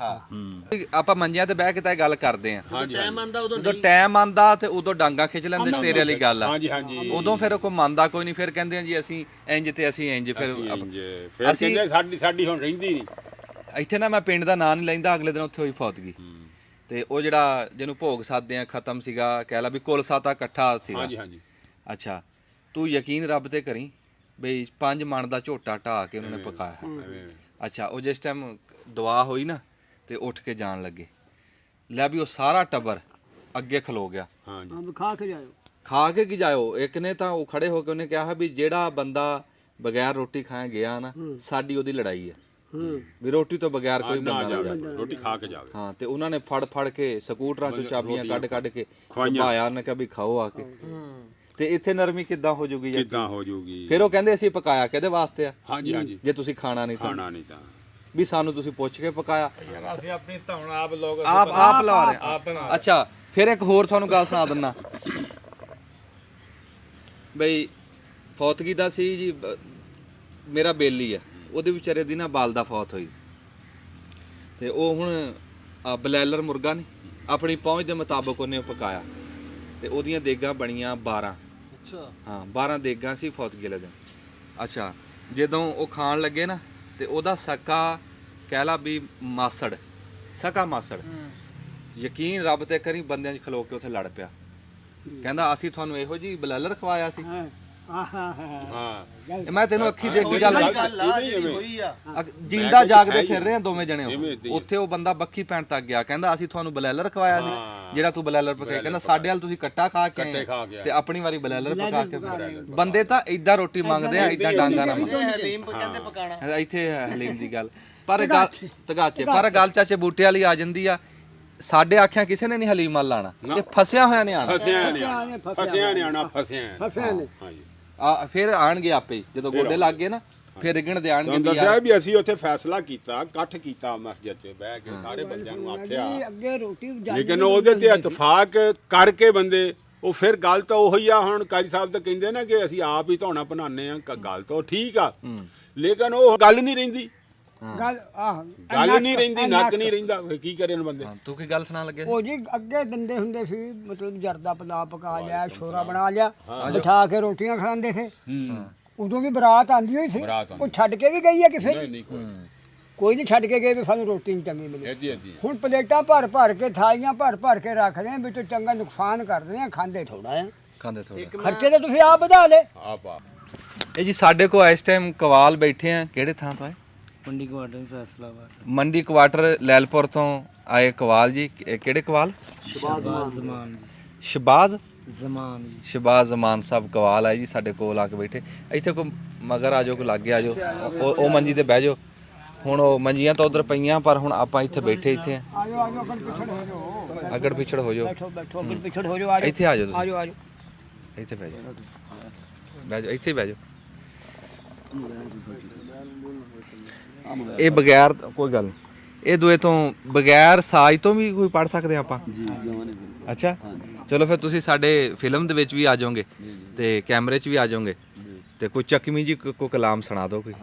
ਆਪਾਂ ਮੰਜਿਆਂ ਤੇ ਬਹਿ ਕੇ ਤਾਂ ਇਹ ਗੱਲ ਕਰਦੇ ਆ। ਟਾਈਮ ਆਂਦਾ ਉਦੋਂ ਜਦੋਂ ਟਾਈਮ ਆਂਦਾ ਤੇ ਉਦੋਂ ਡਾਂਗਾ ਖਿੱਚ ਲੈਂਦੇ ਤੇਰੇ ਵਾਲੀ ਗੱਲ ਆ। ਹਾਂਜੀ ਹਾਂਜੀ ਉਦੋਂ ਫਿਰ ਕੋਈ ਮੰਨਦਾ ਕੋਈ ਨਹੀਂ, ਫਿਰ ਕਹਿੰਦੇ ਆ ਜੀ ਅਸੀਂ ਇੰਜ ਤੇ ਅਸੀਂ ਇੰਜ। ਫਿਰ ਫਿਰ ਕਹਿੰਦੇ ਸਾਡੀ ਹੁਣ ਰਹਿੰਦੀ ਨਹੀਂ। ਇੱਥੇ ਨਾ ਮੈਂ ਪਿੰਡ ਦਾ ਨਾਂ ਨਹੀਂ ਲੈਂਦਾ, ਅਗਲੇ ਦਿਨ ਉੱਥੇ ਹੋਈ ਫੌਤਗੀ ਤੇ ਉਹ ਜਿਹੜਾ ਜਿਹਨੂੰ ਭੋਗ ਸਾਧਦੇ ਆ ਖਤਮ ਸੀਗਾ, ਕਹਿ ਲਾ ਵੀ ਕੁੱਲ ਸਾਤਾ ਇਕੱਠਾ ਸੀਗਾ। ਹਾਂਜੀ ਹਾਂਜੀ ਅੱਛਾ ਤੂੰ ਯਕੀਨ ਰੱਬ ਤੇ ਕਰੀ ਬਈ 5 ਮਣ ਦਾ ਝੋਟਾ ਢਾ ਕੇ ਉਹਨਾਂ ਨੇ ਪਕਾਇਆ। ਅੱਛਾ ਉਹ ਜਿਸ ਟਾਈਮ ਦੁਆ ਹੋਈ ਨਾ ਤੇ ਉੱਠ ਕੇ ਜਾਣ ਲੱਗੇ, ਲੈ ਵੀ ਉਹ ਸਾਰਾ ਟੱਬਰ ਅੱਗੇ ਖਲੋ ਗਿਆ। ਹਾਂਜੀ ਹਾਂ ਖਾ ਕੇ ਜਾਇਓ। ਖਾ ਕੇ ਕੀ ਜਾਇਓ? ਇੱਕ ਨੇ ਤਾਂ ਉਹ ਖੜੇ ਹੋ ਕੇ ਉਹਨੇ ਕਿਹਾ ਵੀ ਜਿਹੜਾ ਬੰਦਾ ਬਗੈਰ ਰੋਟੀ ਖਾਏ ਗਿਆ ਨਾ, ਸਾਡੀ ਉਹਦੀ ਲੜਾਈ ਹੈ ਵੀ ਰੋਟੀ ਤੋਂ ਬਗੈਰ ਕੋਈ ਬੰਦਾ ਨਾ ਜਾਵੇ, ਰੋਟੀ ਖਾ ਕੇ ਜਾਵੇ। ਹਾਂ ਤੇ ਉਹਨਾਂ ਨੇ ਫੜ ਕੇ ਸਕੂਟਰਾਂ ਚੋਂ ਚਾਬੀਆਂ ਕੱਢ ਕੇ ਭਾਇਆ ਉਹਨੇ ਕਿਹਾ ਵੀ ਖਾਓ ਆ ਕੇ। ਤੇ ਇੱਥੇ ਨਰਮੀ ਕਿੱਦਾਂ ਹੋ ਜੂਗੀ? ਕਿੱਦਾਂ ਹੋ ਜੂਗੀ? ਫਿਰ ਉਹ ਕਹਿੰਦੇ ਅਸੀਂ ਪਕਾਇਆ ਕਿਹਦੇ ਵਾਸਤੇ ਆ? ਹਾਂਜੀ ਹਾਂਜੀ ਜੇ ਤੁਸੀਂ ਖਾਣਾ ਨਹੀਂ ਤਾਂ ਖਾਣਾ ਨਹੀਂ ਤਾਂ ਵੀ ਸਾਨੂੰ ਤੁਸੀਂ ਪੁੱਛ ਕੇ ਪਕਾਇਆ। ਅਸੀਂ ਆਪਣੀ ਧੌਣ ਆਪ ਲੋਕ ਆਪ ਲਾ ਰਹੇ ਆ। ਅੱਛਾ ਫਿਰ ਇੱਕ ਹੋਰ ਤੁਹਾਨੂੰ ਗੱਲ ਸੁਣਾ ਦਿੰਨਾ ਬਈ ਫੌਤਗੀ ਦਾ ਸੀ ਜੀ। ਮੇਰਾ ਬੇਲੀ ਆ, ਉਹਦੇ ਵਿਚਾਰੇ ਦੀ ਨਾ ਬਾਲਦਾ ਫੌਤ ਹੋਈ ਤੇ ਉਹ ਹੁਣ ਬਲੈਲਰ ਮੁਰਗਾ ਨਹੀਂ ਆਪਣੀ ਪਹੁੰਚ ਦੇ ਮੁਤਾਬਕ ਉਹਨੇ ਪਕਾਇਆ ਤੇ ਉਹਦੀਆਂ ਦੇਗਾਂ ਬਣੀਆਂ 12। ਅੱਛਾ ਹਾਂ 12 ਦੇਗਾਂ ਸੀ ਫੌਤਗੀ ਵਾਲੇ ਦਿਨ। ਅੱਛਾ ਜਦੋਂ ਉਹ ਖਾਣ ਲੱਗੇ ਨਾ ਤੇ ਉਹਦਾ ਸਕਾ ਕਹਿ ਲਾ ਵੀ ਮਾਸੜ, ਸਕਾ ਮਾਸੜ, ਯਕੀਨ ਰੱਬ ਤੇ ਕਰੀ ਬੰਦਿਆਂ 'ਚ ਖਲੋ ਕੇ ਉੱਥੇ ਲੜ ਪਿਆ। ਕਹਿੰਦਾ ਅਸੀਂ ਤੁਹਾਨੂੰ ਇਹੋ ਜੀ ਬਲੈਲਰ ਖਵਾਇਆ ਸੀ। ਹਾਂ ਮੈਂ ਤੈਨੂੰ ਅੱਖੀ ਦੇਖ ਕੇ ਗੱਲ ਹੋਈ ਆ ਜਿੰਦਾ ਜਾਗਦੇ ਫਿਰ ਰਹੇ ਆ ਦੋਵੇਂ ਜਣੇ ਉੱਥੇ ਉਹ ਬੰਦਾ ਬੱਖੀ ਪੈਣ ਤੱਕ ਗਿਆ ਕਹਿੰਦਾ ਅਸੀਂ ਤੁਹਾਨੂੰ ਬਲੈਲਰ ਖਵਾਇਆ ਸੀ ਜਿਹੜਾ ਤੂੰ ਬਲੈਲਰ ਪਕਾਇਆ ਕਹਿੰਦਾ ਸਾਡੇ ਹਾਲ ਤੁਸੀਂ ਕੱਟਾ ਖਾ ਕੇ ਆਏ ਤੇ ਆਪਣੀ ਵਾਰੀ ਬਲੈਲਰ ਪਕਾ ਕੇ ਬੰਦੇ ਤਾਂ ਇਦਾਂ ਰੋਟੀ ਮੰਗਦੇ ਆ ਇਦਾਂ ਡਾਂਗਾ ਨਾ ਹਲੀਮ ਕਹਿੰਦੇ ਪਕਾਣਾ ਇੱਥੇ ਹੈ ਹਲੀਮ ਦੀ ਗੱਲ ਪਰ ਗੱਲ ਤਗਾਚੇ ਪਰ ਗੱਲ ਚਾਚੇ ਬੂਟੇ ਵਾਲੀ ਆ ਜਾਂਦੀ ਆ ਸਾਡੇ ਆਖਿਆ ਕਿਸੇ ਨੇ ਨਹੀਂ ਹਲੀਮ ਵੱਲ ਲਾਣਾ ਇਹ ਫਸਿਆ ਹੋਇਆ ਨੇ ਆਣਾ ਫਸਿਆ ਨੇ ਆਣਾ ਫਸਿਆ ਨੇ ਹਾਂਜੀ ਆ ਫਿਰ ਆਣਗੇ ਆਪੇ ਹੀ, ਜਦੋਂ ਗੋਡੇ ਲੱਗ ਗਏ ਨਾ ਫਿਰ ਰਿਗਣ ਦੇ ਆਣਗੇ ਤੁਹਾਨੂੰ ਵੀ ਦੱਸਿਆ ਯਾਰ ਵੀ ਅਸੀਂ ਉੱਥੇ ਫੈਸਲਾ ਕੀਤਾ ਇਕੱਠ ਕੀਤਾ ਮਸਜਿਦ 'ਚ ਬਹਿ ਕੇ ਸਾਰੇ ਬੰਦਿਆਂ ਨੂੰ ਆਖਿਆ ਅੱਗੇ ਰੋਟੀ ਲੇਕਿਨ ਉਹਦੇ ਤੇ ਇਤਫਾਕ ਕਰਕੇ ਬੰਦੇ ਉਹ ਫਿਰ ਗੱਲ ਤਾਂ ਉਹੀ ਆ ਹੁਣ ਕਾਜੀ ਸਾਹਿਬ ਤਾਂ ਕਹਿੰਦੇ ਨਾ ਕਿ ਅਸੀਂ ਆਪ ਹੀ ਧੌਣਾ ਬਣਾਉਂਦੇ ਆ ਗੱਲ ਤਾਂ ਉਹ ਠੀਕ ਆ ਲੇਕਿਨ ਉਹ ਗੱਲ ਨਹੀਂ ਰਹਿੰਦੀ ਗੱਲ ਗੱਲ ਨਹੀਂ ਰਹਿੰਦੀ ਨੱਕ ਨਹੀਂ ਰਹਿੰਦਾ ਫਿਰ ਕੀ ਕਰਨ ਬੰਦੇ ਤੂੰ ਕੀ ਗੱਲ ਸੁਣਾ ਲੱਗੇ ਉਹ ਜੀ ਅੱਗੇ ਦਿੰਦੇ ਹੁੰਦੇ ਸੀ ਮਤਲਬ ਜਰਦਾ ਪਲਾ ਪਕਾ ਲਿਆ ਛੋਰਾ ਬਣਾ ਲਿਆ ਬਿਠਾ ਕੇ ਰੋਟੀਆਂ ਖਿਲਾਉਂਦੇ ਸੀ ਉਦੋਂ ਵੀ ਬਰਾਤ ਆਂਦੀ ਹੋਈ ਸੀ ਉਹ ਛੱਡ ਕੇ ਵੀ ਗਈ ਹੈ ਕਿਸੇ ਨਹੀਂ ਕੋਈ ਨਹੀਂ ਛੱਡ ਕੇ ਗਏ ਵੀ ਸਾਨੂੰ ਰੋਟੀ ਨਹੀਂ ਚੰਗੀ ਮਿਲੀ ਐਦੀ ਹੁਣ ਪਲੇਟਾਂ ਭਰ ਭਰ ਕੇ ਥਾਲੀਆਂ ਭਰ ਭਰ ਕੇ ਰੱਖਦੇ ਆ ਵੀ ਤੂੰ ਚੰਗਾ ਨੁਕਸਾਨ ਕਰਦੇ ਆ ਖਾਂਦੇ ਥੋੜਾ ਆ ਖਾਂਦੇ ਥੋੜਾ ਖਰਚੇ ਤਾਂ ਤੁਸੀਂ ਆਪ ਵਧਾ ਲੇ ਆਪ ਇਹ ਜੀ ਸਾਡੇ ਕੋਲ ਇਸ ਟਾਈਮ ਕਵਾਲ ਬੈਠੇ ਆ ਕਿਹੜੇ ਥਾਂ ਤੋਂ ਆਏ ਮੰਡੀ ਕੁਆਟਰ ਫੈਸਲਾਬਾਦ ਮੰਡੀ ਕੁਆਟਰ ਲੈਲਪੁਰ ਤੋਂ ਆਏ ਕਵਾਲ ਜੀ ਇਹ ਕਿਹੜੇ ਕਵਾਲ ਜ਼ਮਾਨ ਸ਼ਬਾਜ਼ ਜ਼ਮਾਨ ਸ਼ਬਾਜ਼ ਜ਼ਮਾਨ ਸਾਹਿਬ ਕਵਾਲ ਆਏ ਜੀ ਸਾਡੇ ਕੋਲ ਆ ਕੇ ਬੈਠੇ ਇੱਥੇ ਕੋਈ ਮਗਰ ਆ ਜਾਓ ਕੋਈ ਲਾਗੇ ਆ ਜਾਓ ਉਹ ਮੰਜੀ ਤੇ ਬਹਿ ਜਾਓ ਹੁਣ ਉਹ ਮੰਜੀਆਂ ਤਾਂ ਉਧਰ ਪਈਆਂ ਪਰ ਹੁਣ ਆਪਾਂ ਇੱਥੇ ਬੈਠੇ ਇੱਥੇ ਆ ਆਜੋ ਆਜੋ ਅੱਗੇ ਪਿਛੜ ਹੋ ਜਾਓ ਅਗੜ ਪਿਛੜ ਹੋ ਜਾਓ ਬੈਠੋ ਬੈਠੋ ਅੱਗੇ ਪਿਛੜ ਹੋ ਜਾਓ ਆਜੋ ਇੱਥੇ ਆ ਜਾਓ ਤੁਸੀਂ ਆਜੋ ਆਜੋ ਇੱਥੇ ਬਹਿ ਜਾਓ ਬਹਿ ਜਾਓ ਇੱਥੇ ਬਹਿ ਜਾਓ ਇਹ ਬਗੈਰ ਕੋਈ ਗੱਲ ਇਹ ਦੋਏ ਤੋਂ ਬਗੈਰ ਸਾਜ਼ ਤੋਂ ਵੀ ਕੋਈ ਪੜ ਸਕਦੇ ਆਪਾਂ ਜੀ ਅੱਛਾ ਚਲੋ ਫਿਰ ਤੁਸੀਂ ਸਾਡੇ ਫਿਲਮ ਦੇ ਵਿੱਚ ਵੀ ਆ ਜਾਓਗੇ ਤੇ ਕੈਮਰੇ 'ਚ ਵੀ ਆ ਜਾਓਗੇ ਤੇ ਕੋਈ ਚੱਕਵੀਂ ਜੀ ਕੋਈ ਕਲਾਮ ਸੁਣਾ ਦਿਓ ਕੋਈ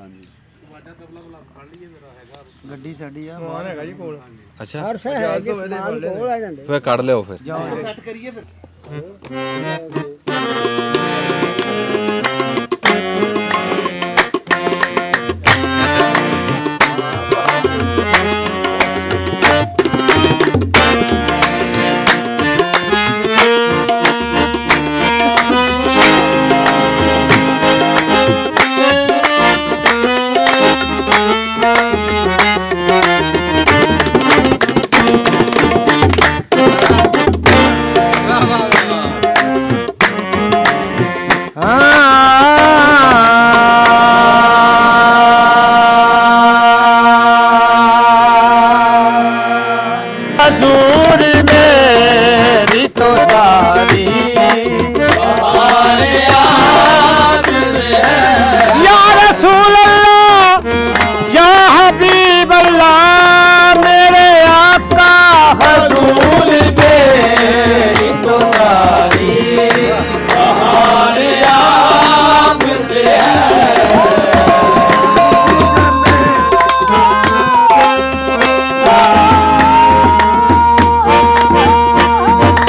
ਗੱਡੀ ਸਾਡੀ ਆ ਮਾਨ ਹੈਗਾ ਜੀ ਕੋਲ ਅੱਛਾ ਹਰ ਸੇ ਹੈ ਕਿ ਸਮਾਨ ਕੋਲ ਆ ਜਾਂਦੇ ਫਿਰ ਕੱਢ ਲਿਓ ਫਿਰ ਸੈੱਟ ਕਰੀਏ ਫਿਰ हजूर मेरी तो सारी या रसूल अल्लाह या हबीब अल्लाह मेरे आका हजूर मेरी तो सारी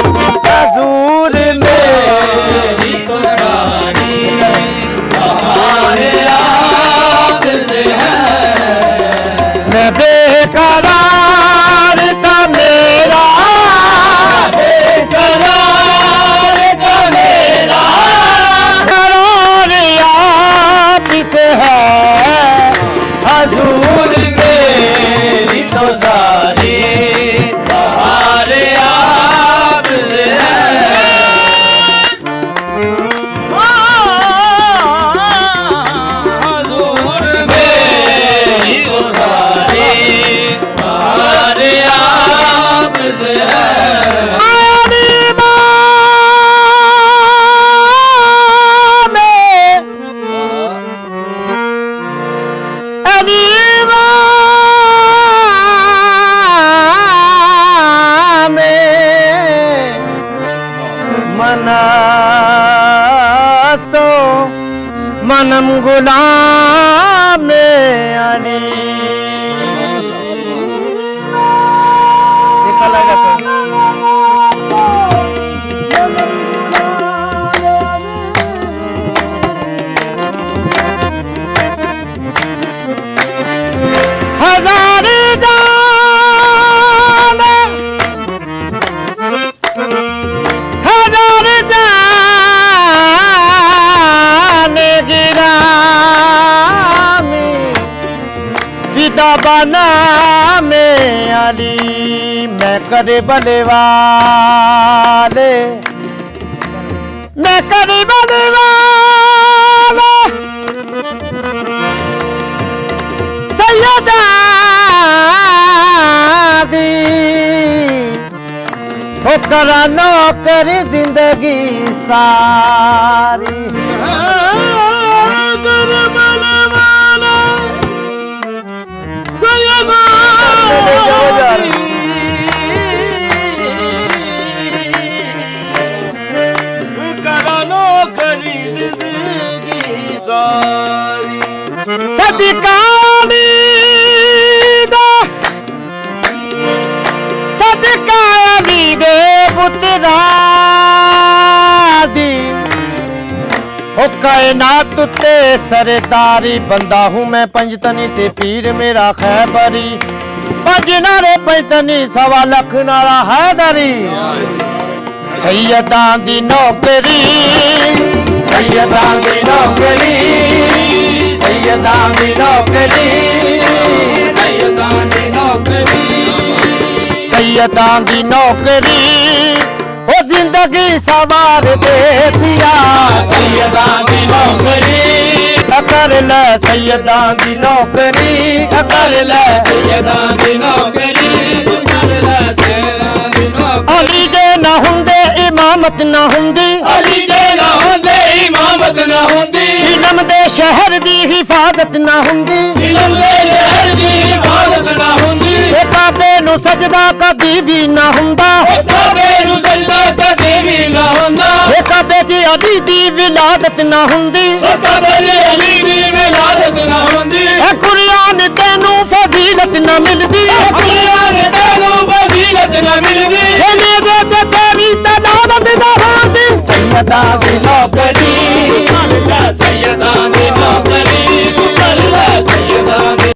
हजूर मेरी तो सारी हमारे आप से है मैं बेकरार था मेरा बेकरार था मेरा करार आप से है हजूर मेरी तो सारी हमारे आप से हजूर मेरी तो सारी बाबा नाम अली मैं करे बले वाले मैं करे बले वाले सैयदा दी हो करा नौकरी जिंदगी सारी सदकाली सदकाली दे पुत्रा दी ओ कायनात ते सरदारी बंदा हूँ मैं पंजतनी ते पीर मेरा खैबरी पंज नारे पंजतनी सवा लख नारा हैदरी सैयदां दी नौकरी सैयदां दी नौकरी सैयदां दी नौकरी सैयदां दी नौकरी सैयदां दी नौकरी ओ जिंदगी सवार दे सिया सैयदां दी नौकरी कर ले सैयदां दी नौकरी कर ले सैयदां दी नौकरी कर ले सैयदां दी नौकरी अली दे ना हुंदे इमामत ना हुंदी अली दे ना हुंदे इमामत ना हुंदी इल्म दे शहर दी हिफाजत ना हुंदी इल्म दे शहर दी हिफाजत ना हुंदी ए काबे नु सजदा कदी भी ना हुंदा ए काबे नु सजदा कदी भी ना हुंदा ए काबे जी अली दी विलादत ना हुंदी ए काबे जी अली दी विलादत ना हुंदी ए कुरान तेनू फजीलत ना मिलदी ए कुरान तेनू फजीलत ना मिलदी ए मेरे ते तेरी तलावत ना होंदी सैयदा दी